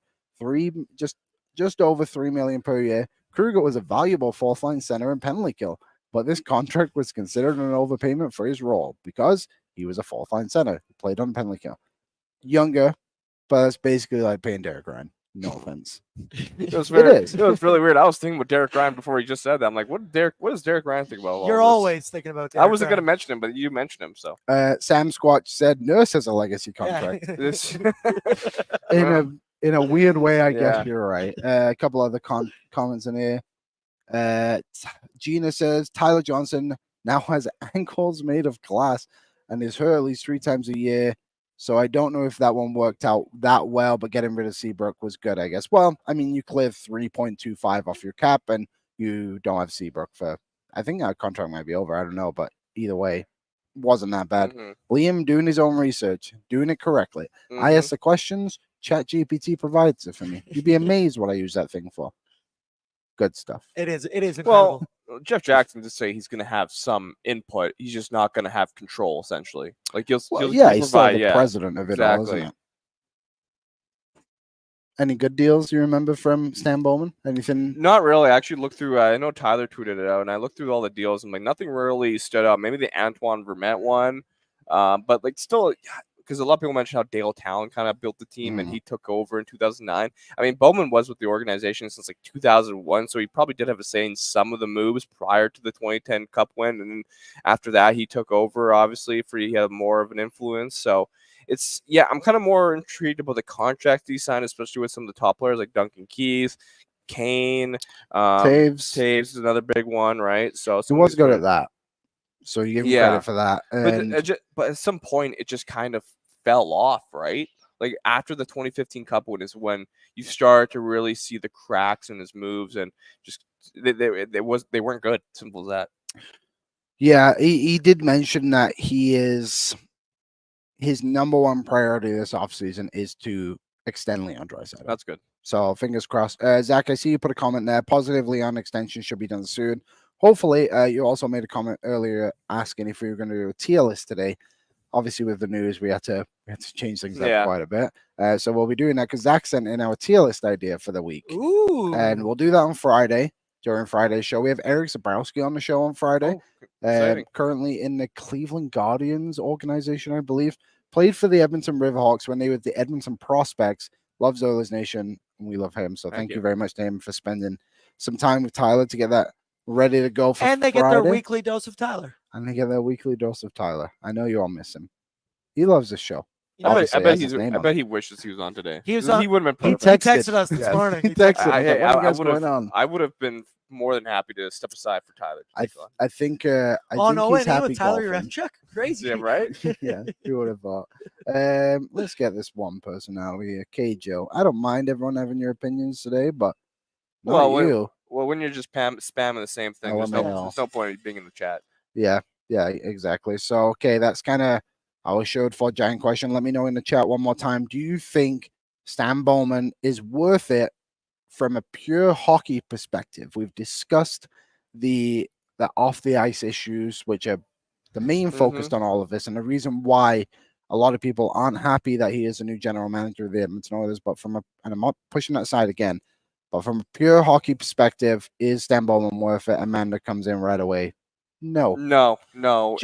just over $3 million per year. Kruger was a valuable fourth-line center and penalty kill, but this contract was considered an overpayment for his role because he was a fourth-line center who played on penalty kill. Younger, but that's basically like paying Derek Ryan. No offense.
It was really weird. I was thinking about Derek Ryan before he just said that. I'm like, what does Derek Ryan think about all
You're
this?
always thinking about Derek
I wasn't going to mention him, but you mentioned him. So
Sam Squatch said Nurse has a legacy contract. In a weird way, I guess you're right. A couple other comments in here. Gina says Tyler Johnson now has ankles made of glass and is hurt at least 3 times a year. So I don't know if that one worked out that well, but getting rid of Seabrook was good, I guess. Well, I mean, you cleared 3.25 off your cap and you don't have Seabrook for, I think our contract might be over. I don't know, but either way, wasn't that bad.
Mm-hmm.
Liam doing his own research, doing it correctly.
Mm-hmm.
I ask the questions, ChatGPT provides it for me. You'd be amazed what I use that thing for. Good stuff.
It is incredible.
Well, Jeff Jackson just say he's going to have some input. He's just not going to have control, essentially. Like he's still the
president of it all, isn't it? Any good deals you remember from Stan Bowman? Anything?
Not really. I actually looked through. I know Tyler tweeted it out, and I looked through all the deals, and like nothing really stood out. Maybe the Antoine Vermette one, but like still. Because a lot of people mention how Dale Talon kind of built the team and he took over in 2009. I mean, Bowman was with the organization since like 2001, so he probably did have a say in some of the moves prior to the 2010 Cup win. And then after that, he took over, obviously, he had more of an influence. So it's, I'm kind of more intrigued about the contract he signed, especially with some of the top players like Duncan Keith, Kane, Taves is another big one, right? So
he was good at that. So you give him credit for that. And
but at some point, it just kind of fell off, right? Like after the 2015 Cup win is when you start to really see the cracks in his moves, and just they weren't good. Simple as that.
Yeah, he did mention that his number one priority this offseason is to extend Leon Draisaitl.
That's good.
So fingers crossed. Zach, I see you put a comment there. Positively on extension should be done soon. Hopefully, you also made a comment earlier asking if we were going to do a tier list today. Obviously, with the news, we had to change things up quite a bit. So we'll be doing that because Zach sent in our tier list idea for the week.
Ooh.
And we'll do that on Friday during Friday's show. We have Eric Zabrowski on the show on Friday. Currently in the Cleveland Guardians organization, I believe. Played for the Edmonton Riverhawks when they were the Edmonton Prospects. Loves Oilers Nation, and we love him. So thank you very much to him for spending some time with Tyler to get that ready to go for
And they
Friday.
get their weekly dose of Tyler.
And they get their weekly dose of Tyler. I know you all miss him. He loves the show.
I bet he wishes he was on today.
He was on.
He would have been
He
perfect.
texted us this morning.
He texted.
I would have been more than happy to step aside for Tyler.
I think.
Oh,
think he's happy
with Tyler
golfing.
Yarmechuk? Crazy.
Yeah, right?
Yeah, who would have thought? Let's get this one person out of here. K. Joe. I don't mind everyone having your opinions today, but you.
When you're just spamming the same thing, there's no point in being in the chat.
Yeah, exactly. So, okay, that's kind of our showed for giant question. Let me know in the chat one more time. Do you think Stan Bowman is worth it from a pure hockey perspective? We've discussed the off the ice issues, which are the main focused on all of this, and the reason why a lot of people aren't happy that he is a new general manager of the Edmonton Oilers. But and I'm not pushing that aside again, but from a pure hockey perspective, is Stan Bowman worth it? Amanda comes in right away. No.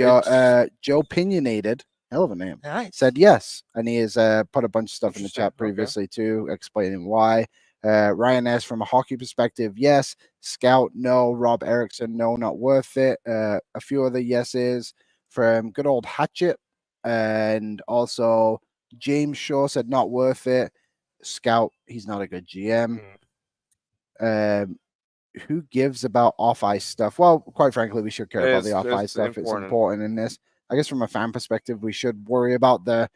Joe Opinionated, hell of a name, said yes, and he has put a bunch of stuff in the chat previously too, explaining why. Ryan S. from a hockey perspective, yes. Scout, no. Rob Erickson, no, not worth it. A few other yeses from good old Hatchet, and also James Shaw said not worth it. Scout, he's not a good GM. Who gives about off-ice stuff? Well, quite frankly, we should care about the off-ice stuff. It's important in this. I guess from a fan perspective, we should worry about the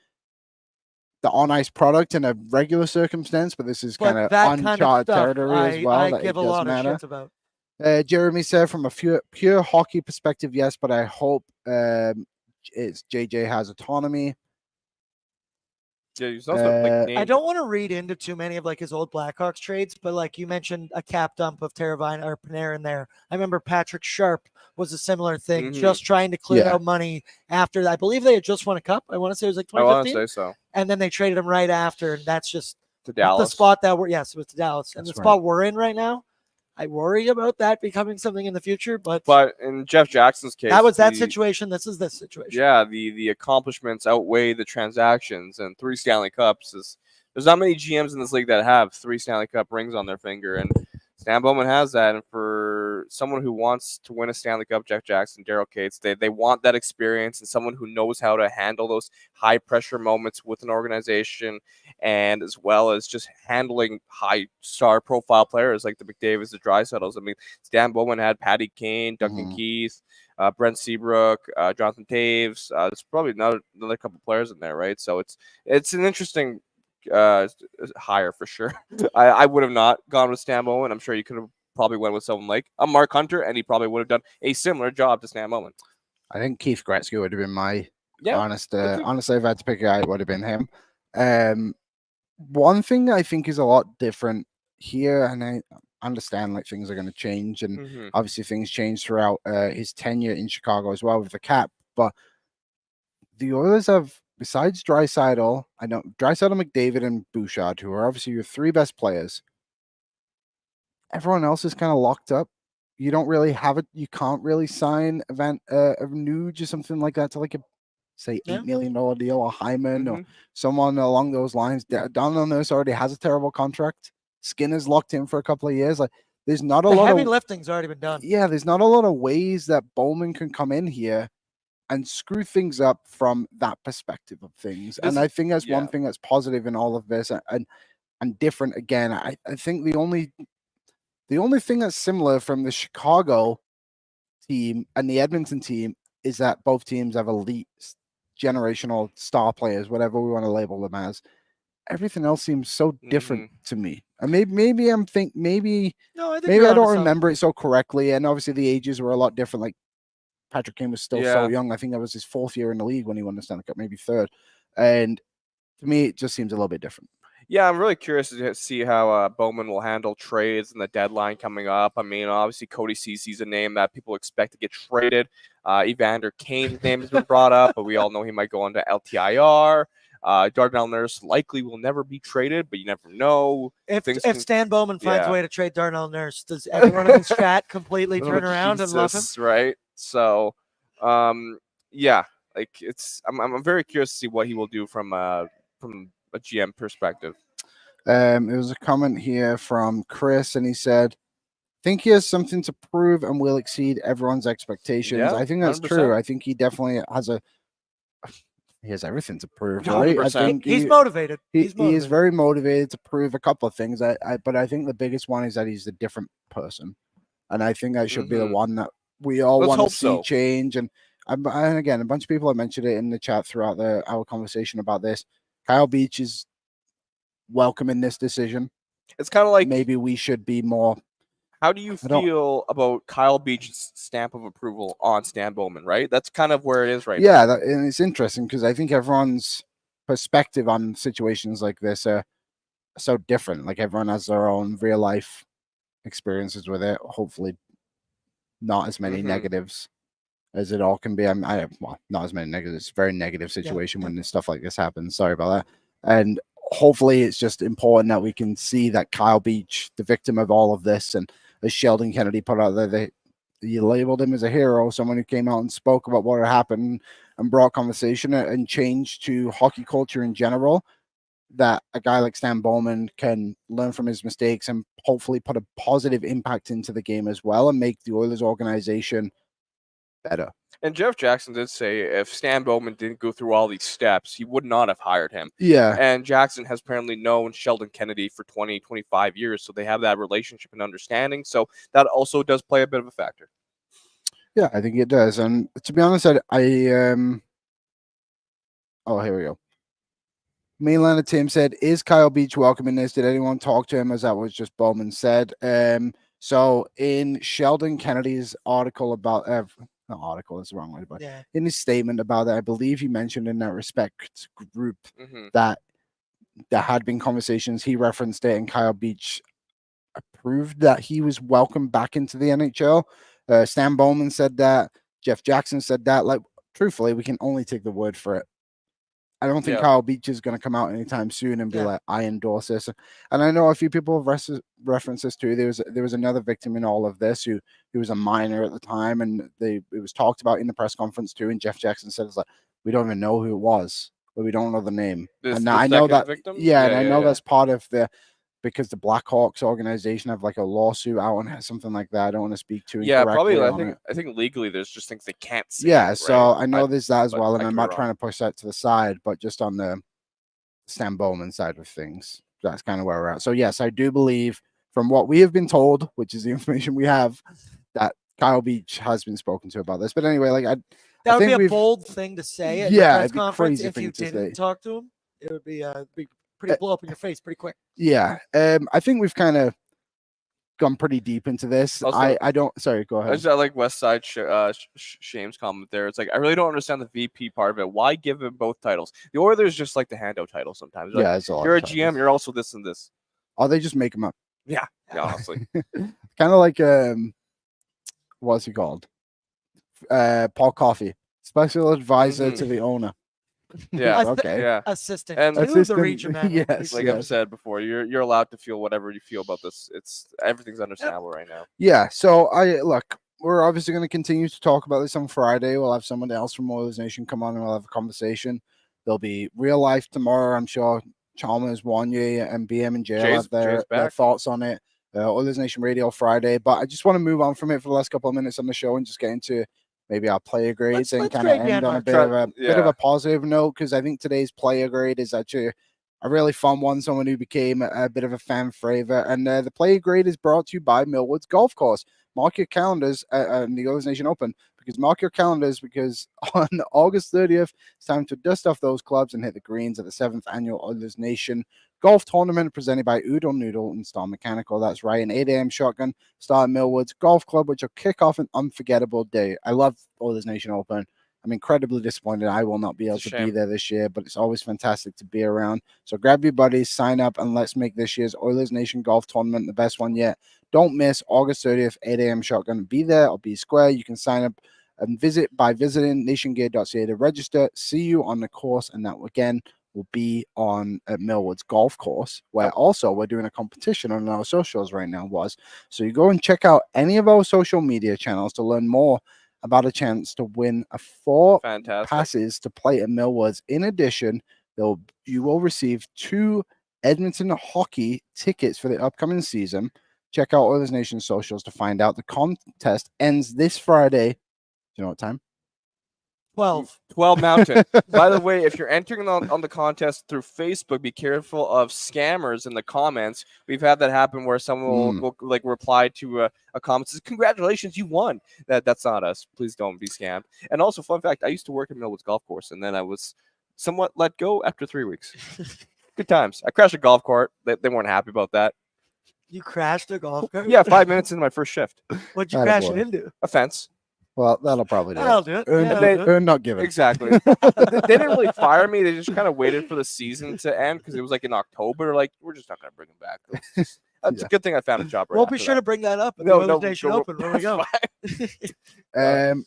on-ice product in a regular circumstance, but this is kind of uncharted territory as well.
I give a lot of shit about.
Jeremy said from a pure hockey perspective, yes, but I hope it's JJ has autonomy.
Yeah, he's also
I don't want to read into too many of his old Blackhawks trades, but you mentioned a cap dump of Teravainen or Panarin there. I remember Patrick Sharp was a similar thing, just trying to clear out money after. I believe they had just won a cup. I want to say it was 2015.
I want to say so.
And then they traded him right after, and that's just
to Dallas.
The spot that it was to Dallas, and the spot we're in right now. I worry about that becoming something in the future, but
in Jeff Jackson's case,
that was that situation. This is this situation.
Yeah, the accomplishments outweigh the transactions, and 3 Stanley Cups there's not many GMs in this league that have 3 Stanley Cup rings on their finger, and Stan Bowman has that. And for someone who wants to win a Stanley Cup, Jeff Jackson, Daryl Cates, they want that experience and someone who knows how to handle those high pressure moments with an organization, and as well as just handling high star profile players like the McDavids, the Draisaitl's. I mean, Stan Bowman had Patty Kane, Duncan Keith, Brent Seabrook, Jonathan Taves. There's probably another couple players in there, right? So it's an interesting hire for sure. I would have not gone with Stan Bowman. I'm sure you could have probably went with someone like a Mark Hunter, and he probably would have done a similar job to Stan Bowman.
I think Keith Gretzky would have been my honestly, if I had to pick a guy, it would have been him. One thing I think is a lot different here, and I understand things are going to change, and obviously things change throughout his tenure in Chicago as well with the cap, but the Oilers have, besides Draisaitl, I know Draisaitl, McDavid, and Bouchard, who are obviously your 3 best players. Everyone else is kind of locked up. You don't really have it. You can't really sign a Nuge or something like that to say $8 million deal, or Hyman or someone along those lines. Donald Nurse already has a terrible contract. Skinner's locked in for a couple of years. There's not a lot of
heavy lifting's already been done.
Yeah, there's not a lot of ways that Bowman can come in here and screw things up from that perspective of things. And I think that's one thing that's positive in all of this, and different again. I think the only thing that's similar from the Chicago team and the Edmonton team is that both teams have elite generational star players, whatever we want to label them as. Everything else seems so different to me. And maybe I don't remember it so correctly. And obviously the ages were a lot different. Patrick Kane was still so young. I think that was his 4th year in the league when he won the Stanley Cup, maybe 3rd. And to me, it just seems a little bit different.
Yeah, I'm really curious to see how Bowman will handle trades and the deadline coming up. I mean, obviously, Cody Cece's a name that people expect to get traded. Evander Kane's name has been brought up, but we all know he might go on to LTIR. Darnell Nurse likely will never be traded, but you never know.
If Stan Bowman finds a way to trade Darnell Nurse, does everyone in this chat completely turn around and love him?
Right? So, yeah, like I'm very curious to see what he will do from a GM perspective.
There was a comment here from Chris, and he said, think he has something to prove and will exceed everyone's expectations.
Yeah,
I think that's
100%.
true. I think he definitely he has everything to prove, right?
100%.
I think
he's motivated.
He is very motivated to prove a couple of things. But I think the biggest one is that he's a different person, and I think that should be the one that we all want to see change. And again, a bunch of people have mentioned it in the chat throughout our conversation about this. Kyle Beach is welcoming this decision.
It's kind of like
maybe we should be more.
How do you feel about Kyle Beach's stamp of approval on Stan Bowman, right? That's kind of where it is right now.
Yeah, and it's interesting because I think everyone's perspective on situations like this are so different. Like everyone has their own real life experiences with it. Hopefully not as many negatives as it all can be. Well, not as many negatives. It's a very negative situation when stuff like this happens. Sorry about that. And hopefully it's just important that we can see that Kyle Beach, the victim of all of this, and as Sheldon Kennedy put out there, you labeled him as a hero, someone who came out and spoke about what had happened and brought conversation and change to hockey culture in general, that a guy like Stan Bowman can learn from his mistakes and hopefully put a positive impact into the game as well and make the Oilers organization better.
And Jeff Jackson did say if Stan Bowman didn't go through all these steps, he would not have hired him.
Yeah.
And Jackson has apparently known Sheldon Kennedy for 20, 25 years, so they have that relationship and understanding. So that also does play a bit of a factor.
Yeah, I think it does. And to be honest, oh, here we go. Mainlander Tim said, is Kyle Beach welcoming this? Did anyone talk to him? As that was just Bowman said. So in Sheldon Kennedy's article about article is the wrong way, but in his statement about that, I believe he mentioned in that respect group that there had been conversations. He referenced it, and Kyle Beach approved that he was welcomed back into the NHL. Stan Bowman said that. Jeff Jackson said that. Like, truthfully, we can only take the word for it. I don't think Kyle Beach is going to come out anytime soon and be like, I endorse this. And I know a few people have referenced this too. There was another victim in all of this who was a minor at the time, and it was talked about in the press conference too. And Jeff Jackson said, "It's like we don't even know who it was, but we don't know the name." And I know that, and I know that's part of because the Blackhawks organization have like a lawsuit out and something like that. I don't want to speak too incorrectly.
Probably. I think legally there's just things they can't say.
Yeah, so I know there's that as well, and I'm not trying to push that to the side, but just on the Stan Bowman side of things, that's kind of where we're at. So yes, I do believe from what we have been told, which is the information we have, that Kyle Beach has been spoken to about this. But anyway, like
that would be a bold thing to say at the press conference if you didn't talk to him. It would be pretty blow up in your face pretty quick.
Yeah. I think we've kind of gone pretty deep into this. Also, sorry, go ahead.
I just like West Side Shame's comment there. It's like, I really don't understand the VP part of it. Why give him both titles? The Oilers just like to hand out titles sometimes. Like,
it's
you're a GM, you're also this and this.
Oh, they just make them up.
Yeah, honestly.
Kind of like, what's he called? Paul Coffey, special advisor to the owner.
Yeah.
Okay.
Yeah.
Assistant
to
the region manager.
Yes.
Like I've said before, you're allowed to feel whatever you feel about this. Everything's understandable right now.
Yeah. So we're obviously going to continue to talk about this on Friday. We'll have someone else from Oilers Nation come on and we'll have a conversation. There'll be real life tomorrow. I'm sure Chalmers, Wanye, and BM and JL have their thoughts on it. Oilers Nation Radio Friday. But I just want to move on from it for the last couple of minutes on the show and just get into maybe our player grades and kind of end on a bit of a positive note, because I think today's player grade is actually a really fun one. Someone who became a bit of a fan favorite, and the player grade is brought to you by Milwood's Golf Course. Mark your calendars in the Oilers Nation Open, because on August 30th, it's time to dust off those clubs and hit the greens at the 7th annual Oilers Nation Golf Tournament presented by Oodle Noodle and Star Mechanical. That's right, an 8 a.m. shotgun start at Milwood's Golf Club, which will kick off an unforgettable day. I love Oilers Nation Open. I'm incredibly disappointed I will not be able
It's a
to be
shame.
there this year, but it's always fantastic to be around. So grab your buddies, sign up, and let's make this year's Oilers Nation Golf Tournament the best one yet. Don't miss August 30th, 8 a.m. shotgun. Be there or be square. You can sign up and visit by visiting nationgear.ca to register. See you on the course, and that again will be on at Milwood's golf course, where also we're doing a competition on our socials right now. So you go and check out any of our social media channels to learn more about a chance to win a 4 passes to play at Milwood's. In addition, you will receive 2 Edmonton hockey tickets for the upcoming season. Check out Oilers Nation socials to find out. The contest ends this Friday. Do you know what time?
12
Mountain. By the way, if you're entering on the contest through Facebook, be careful of scammers in the comments. We've had that happen where someone will like reply to a comment says, "Congratulations, you won." That's not us. Please don't be scammed. And also, fun fact: I used to work at Milwood's golf course, and then I was somewhat let go after 3 weeks. Good times. I crashed a golf cart. They weren't happy about that.
You crashed a golf cart?
Yeah, 5 minutes into my first shift.
What'd you crash it into?
A fence.
Well, that'll probably do
That'll do it.
Earn not given.
Exactly. They didn't really fire me. They just kind of waited for the season to end because it was like in October. Like, we're just not going to bring him back. It's a good thing I found a job right
We'll be
after
sure
that.
to bring that up at the Oilers Nation
go-
Open when we go.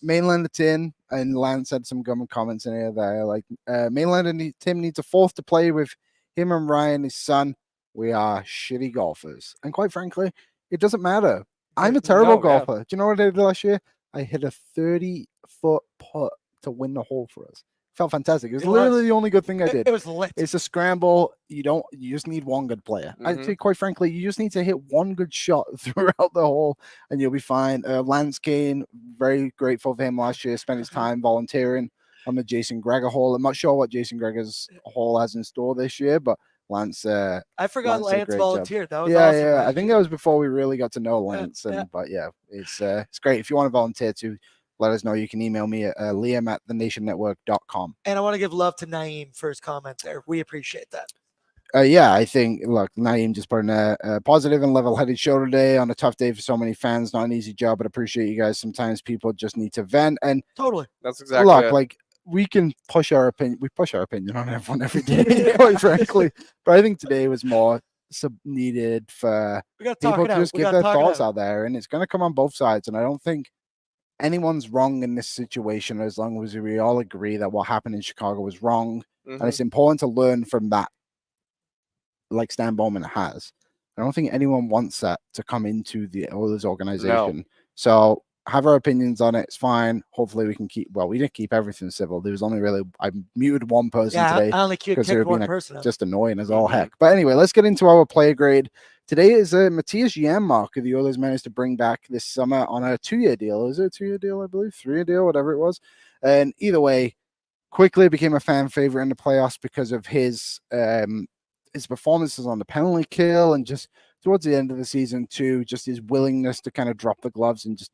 Mainland Tim and Lance had some good comments in here there. Like, Mainland and Tim needs a 4th to play with him and Ryan, his son. We are shitty golfers. And quite frankly, it doesn't matter. I'm a terrible golfer. Do you know what I did last year? I hit a 30-foot putt to win the hole for us. Felt fantastic. It was literally the only good thing I did.
It was lit.
It's a scramble. You just need one good player. I think, quite frankly, you just need to hit one good shot throughout the hole, and you'll be fine. Lance Kane, very grateful for him last year. Spent his time volunteering on the Jason Greger hole. I'm not sure what Jason Greger's hole has in store this year, but Lance.
I forgot Lance volunteered. That was
awesome.
Yeah,
I think that was before we really got to know Lance. But yeah, it's great. If you want to volunteer to, let us know. You can email me at liam@thenationnetwork.com.
And I want to give love to Naeem for his comment there. We appreciate that.
I think, look, Naeem just put in a positive and level-headed show today on a tough day for so many fans. Not an easy job, but appreciate you guys. Sometimes people just need to vent. And
totally,
that's exactly
it. Like, we can push our opinion. We push our opinion on everyone every day, quite frankly. But I think today was more needed for people to just give their thoughts out there. And it's going to come on both sides. And I don't think anyone's wrong in this situation as long as we all agree that what happened in Chicago was wrong. And it's important to learn from that, like Stan Bowman has. I don't think anyone wants that to come into the Oilers organization. No. So have our opinions on it. It's fine. Hopefully we can we didn't keep everything civil. There was only I muted one person today.
I only kicked one person.
Just annoying as all heck. But anyway, let's get into our player grade. Today is Mattias Janmark, who the Oilers managed to bring back this summer on a 2-year deal. Is it a 2-year deal, I believe? 3-year deal, whatever it was. And either way, quickly became a fan favorite in the playoffs because of his performances on the penalty kill and just towards the end of the season too, just his willingness to kind of drop the gloves and just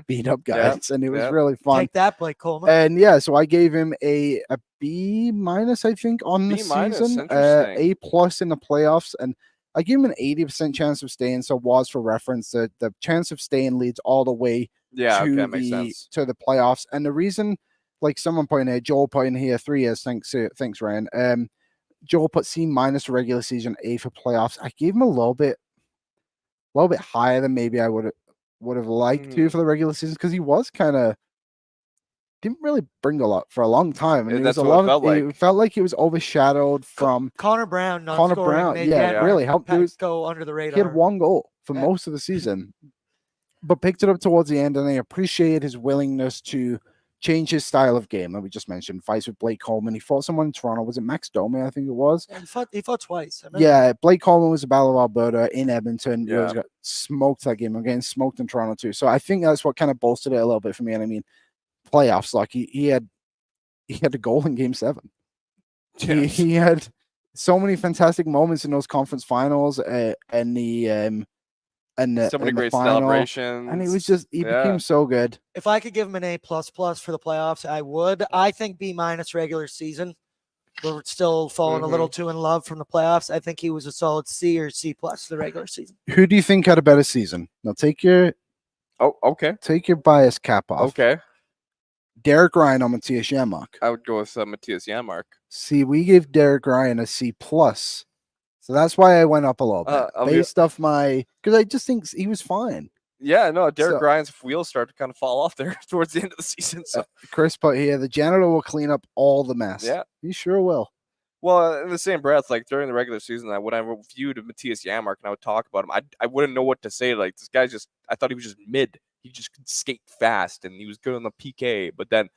beat up guys. And it was really fun.
Take that, Blake Coleman.
And so I gave him a B-, I think, on the season. A+ in the playoffs. And I gave him an 80% chance of staying. So was for reference, the chance of staying leads all the way to the playoffs. And the reason, like someone pointed here, Joel pointed here, 3 years. Thanks, Ryan. Joel put C- regular season, A for playoffs. I gave him a little bit higher than maybe I would have liked to for the regular season because he was kind of didn't really bring a lot for a long time. And
that's what
it felt like he was overshadowed from
Connor Brown.
Really helped.
Go under the radar.
He had 1 goal for most of the season, but picked it up towards the end, and I appreciate his willingness to change his style of game that we just mentioned. Fights with Blake Coleman. He fought someone in Toronto. Was it Max Domi? I think it was.
Yeah, he fought twice.
Blake Coleman was a Battle of Alberta in Edmonton. Yeah. He got smoked that game. I'm getting smoked in Toronto too. So I think that's what kind of bolstered it a little bit for me. And I mean, playoffs, like he had a goal in Game 7. Yes. He had so many fantastic moments in those conference finals and
so many great
final,
celebrations,
and he became so good.
If I could give him an A++ for the playoffs, I would. I think B- regular season. We're still falling a little too in love from the playoffs. I think he was a solid C or C+ the regular season.
Who do you think had a better season? Now take your bias cap off.
Okay.
Derek Ryan on Mattias Janmark.
I would go with Mattias Janmark.
See, we gave Derek Ryan a C plus, so that's why I went up a little bit based off my, because I just think he was fine.
Yeah, no, Derek
So-
Ryan's wheels start to kind of fall off there towards the end of the season. So
Chris put here, the janitor will clean up all the mess.
yeah.
He sure will.
Well, in the same breath, like during the regular season, when I reviewed Mattias Janmark and I would talk about him, I wouldn't know what to say. Like this guy I thought he was just mid. He just could skate fast and he was good on the PK. But then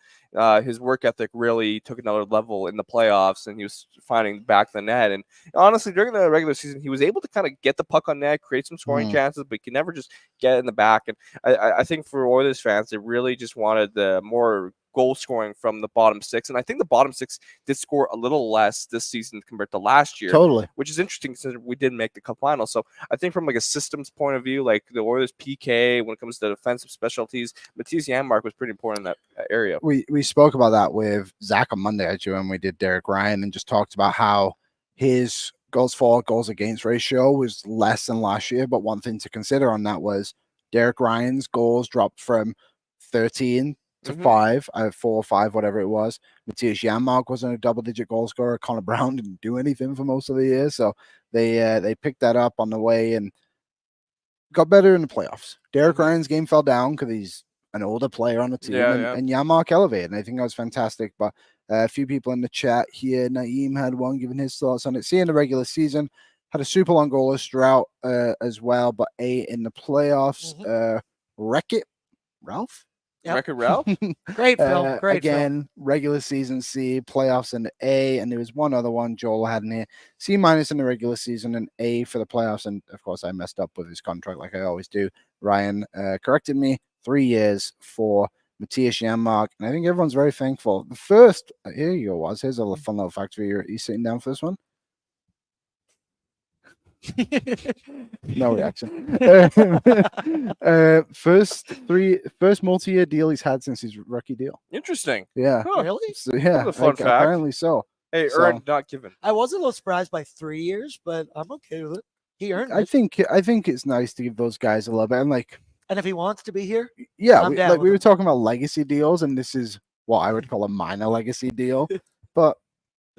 his work ethic really took another level in the playoffs and he was finding back the net. And honestly, during the regular season, he was able to kind of get the puck on net, create some scoring chances, but he could never just get it in the back. And I think for Oilers fans, they really just wanted the more goal scoring from the bottom six. And I think the bottom six did score a little less this season compared to last year.
Totally.
Which is interesting since we didn't make the cup final. So I think from like a systems point of view, like the Oilers PK, when it comes to defensive specialties, Mattias Janmark was pretty important in that area.
We spoke about that with Zach on Monday, actually, when we did Derek Ryan, and just talked about how his goals for, goals against ratio was less than last year. But one thing to consider on that was Derek Ryan's goals dropped from 13 to 5, 4 or 5, whatever it was. Mattias Janmark wasn't a double-digit goal scorer. Connor Brown didn't do anything for most of the year, so they picked that up on the way and got better in the playoffs. Derek Ryan's game fell down because he's an older player on the team, and Janmark elevated, and I think that was fantastic. But a few people in the chat here, Naeem had one giving his thoughts on it. See, in the regular season, had a super long goalless drought as well, but A in the playoffs. Wreck-It Ralph?
Yep.
Record Ralph?
Great film. Great
again,
film.
regular season C, playoffs an A, and there was one other one Joel had in here. C minus in the regular season, and A for the playoffs. And of course, I messed up with his contract like I always do. Ryan corrected me. 3 years for Mattias Janmark, and I think everyone's very thankful. The first, here you go, was here's a fun little fact for you. Are you sitting down for this one? No reaction. First multi-year deal he's had since his rookie deal.
Interesting.
Yeah.
Huh.
Really?
So, yeah.
That's a fun fact.
Apparently so.
Hey,
So-
earned, not given.
I was a little surprised by 3 years, but I'm okay with it. He earned
I
it.
think it's nice to give those guys a little bit. And like,
And if he wants to be here,
yeah,
I'm
we,
down
like
with
we were
it.
talking about legacy deals, and this is what I would call a minor legacy deal. But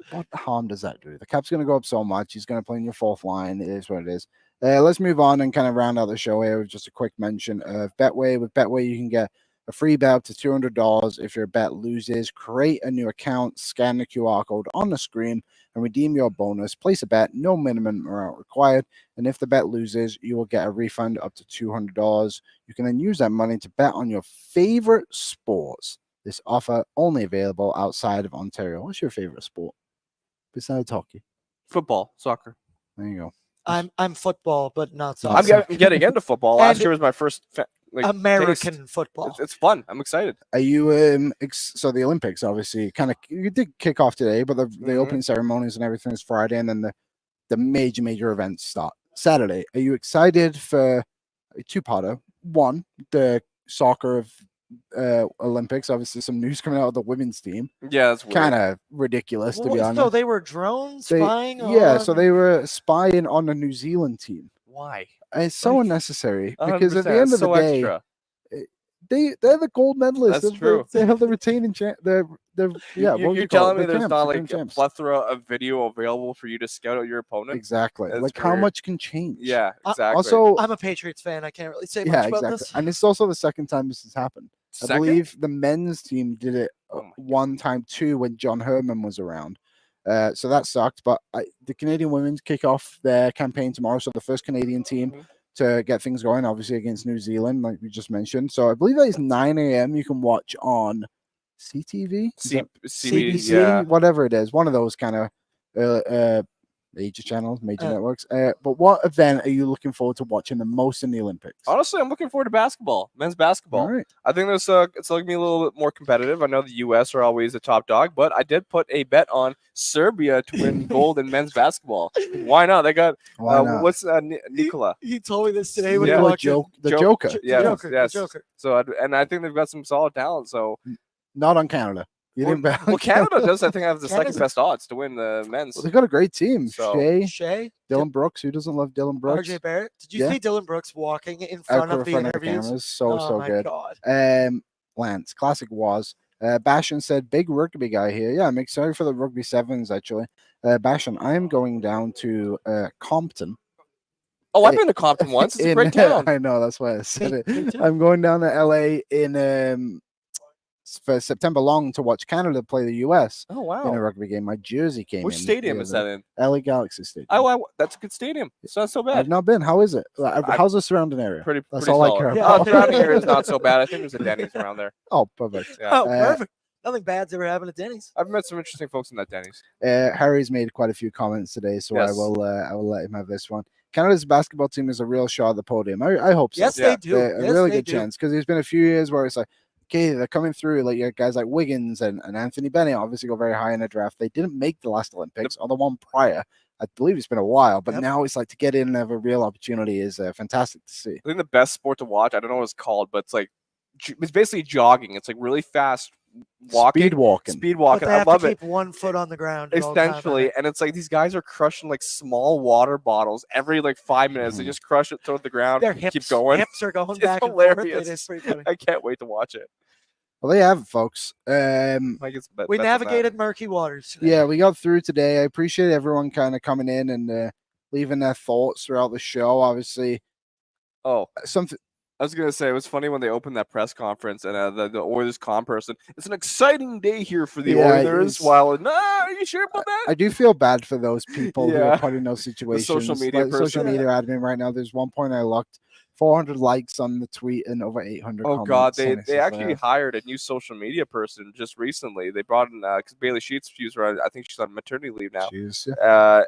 what harm does that do? The cap's going to go up so much. He's going to play in your fourth line. It is what it is. Let's move on and kind of round out the show here with just a quick mention of Betway. With Betway, you can get a free bet up to $200 if your bet loses. Create a new account, scan the QR code on the screen, and redeem your bonus. Place a bet, no minimum amount required. And if the bet loses, you will get a refund up to $200. You can then use that money to bet on your favorite sports. This offer only available outside of Ontario. What's your favorite sport besides hockey?
Football, soccer.
There you go.
I'm football, but not
Not
soccer.
I'm getting into football. Last
And
year was my first
American
taste.
football.
It's fun. I'm excited.
Are you so the Olympics obviously kind of you did kick off today, but the opening ceremonies and everything is Friday, and then the major events start Saturday. Are you excited for a two-parter? One, the soccer of Olympics. Obviously, some news coming out of the women's team.
Yeah, that's weird.
Kind of ridiculous to be honest.
So they were drones spying
Yeah, so
on-
they were spying on the New Zealand team.
Why?
It's so
Like,
unnecessary because at the
100%,
end of the
so
day,
extra.
they're the gold medalists.
That's true.
They have the retaining champ. They're yeah.
You're telling me there's not like a plethora of video available for you to scout out your opponent?
Exactly.
That's
Like how
weird.
much can change?
Yeah, exactly.
Also,
I'm a Patriots fan. I can't really say
yeah,
much about
exactly.
this.
And it's also the second time this has happened. I
Second?
believe the men's team did it
Oh my
one time too when John Herman was around. So that sucked. But the Canadian women kick off their campaign tomorrow. So the first Canadian team to get things going, obviously against New Zealand, like we just mentioned. So I believe that is 9 a.m. You can watch on CTV,
CBC, yeah.
whatever it is. One of those kind of major channels, major networks. But what event are you looking forward to watching the most in the Olympics?
Honestly, I'm looking forward to basketball, men's basketball.
All right.
I think this it's looking to be a little bit more competitive. I know the U.S. are always the top dog, but I did put a bet on Serbia to win gold in men's basketball. Why not? They got
Why not?
what's Nikola?
He told me this today when
Yeah.
he
Nikola
walked in.
the Joker.
Yes,
Joker, the
yes.
Joker.
So and I think they've got some solid talent. So
Not on Canada. You didn't bet on
well, Canada does. I think have the
Canada's-
second best odds to win the men's.
Well, they've got a great team.
So-
Shea,
Shea,
Dylan Brooks. Who doesn't love Dylan Brooks?
RJ Barrett. Did you
Yeah.
see Dylan Brooks walking in
Out
front
in
of the
front
interviews?
cameras. So
Oh my
good.
God.
Lance, classic was. Bashan said, big rugby guy here. Yeah, I'm excited for the rugby sevens, actually. Bashan, I am going down to Compton.
Oh, I've been to Compton once. It's a great town.
I know, that's why I said it.
Me too.
I'm going down to LA for September long to watch Canada play the US
Oh,
in a
wow.
rugby game. My jersey came
Which
in.
stadium
the
is
other
that in?
LA Galaxy Stadium.
Oh, that's a good stadium. It's not so
I've
bad.
not been. How is it? How's the surrounding area?
Pretty
That's
pretty
all I
solid.
care
Yeah.
about.
Surrounding area is not so bad. I think there's a Denny's around there.
Oh, perfect.
Yeah.
Oh, perfect. Nothing bad's ever happened at Denny's.
I've met some interesting folks in that Denny's.
Harry's made quite a few comments today, so I
Yes.
will let him have this one. Canada's basketball team is a real shot at the podium. I hope so.
Yes,
Yeah.
they do.
A
Yes,
really
they
good
do.
chance, because there's been a few years where it's like, okay, they're coming through, like you got guys like Wiggins and Anthony Bennett obviously go very high in the draft. They didn't make the last Olympics or the one prior. I believe it's been a while, but
Yep.
now it's like to get in and have a real opportunity is fantastic to see.
I think the best sport to watch, I don't know what it's called, but it's like it's basically jogging. It's like really fast walking.
Speed walking.
Speed
But
walking.
they
I
have
love
to
it.
keep one foot on the ground. at all times, I
Essentially,
think.
and it's like these guys are crushing like small water bottles every like 5 minutes. They
Mhm.
just crush it, throw it to the ground,
Their
keep going.
hips are going
It's
back and forth.
hilarious.
It is pretty funny.
I can't wait to watch it.
Well, there you have it, folks.
Like it's
We
better than that.
navigated murky waters. today.
Yeah, we got through today. I appreciate everyone kind of coming in and leaving their thoughts throughout the show. Obviously,
Oh,
something.
I was gonna say it was funny when they opened that press conference and the Oilers comm person. It's an exciting day here for the
Yeah,
Oilers.
it's-
While are you sure about that?
I do feel bad for those people who
Yeah.
are put in those situations.
social media
Like, social
person.
media admin right now. There's one point I looked 400 likes on the tweet and over 800
Oh
comments.
God,
and
they
it's just
actually hired a new social media person just recently. They brought in because Bailey Sheets used her. I think she's on maternity leave now.
jeez.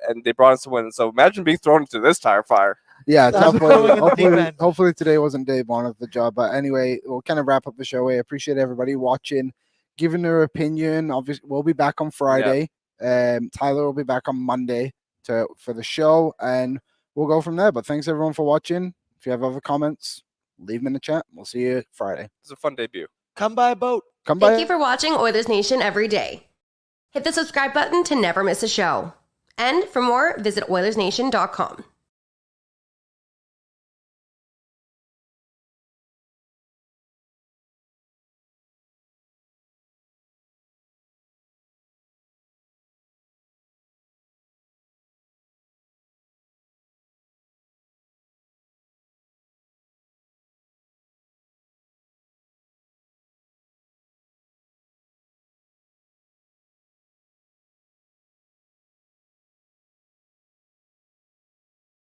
And they brought in someone. So imagine being thrown into this tire fire.
Yeah,
That's
hopefully,
going in the deep end.
hopefully today wasn't day one of the job. But anyway, we'll kind of wrap up the show. I appreciate everybody watching, giving their opinion. Obviously, we'll be back on Friday. Tyler will be back on Monday for the show, and we'll go from there. But thanks everyone for watching. If you have other comments, leave them in the chat. We'll see you Friday.
It's a fun debut.
Come by a boat.
Come by.
Thank you for watching Oilers Nation Every Day. Hit the subscribe button to never miss a show. And for more, visit OilersNation.com.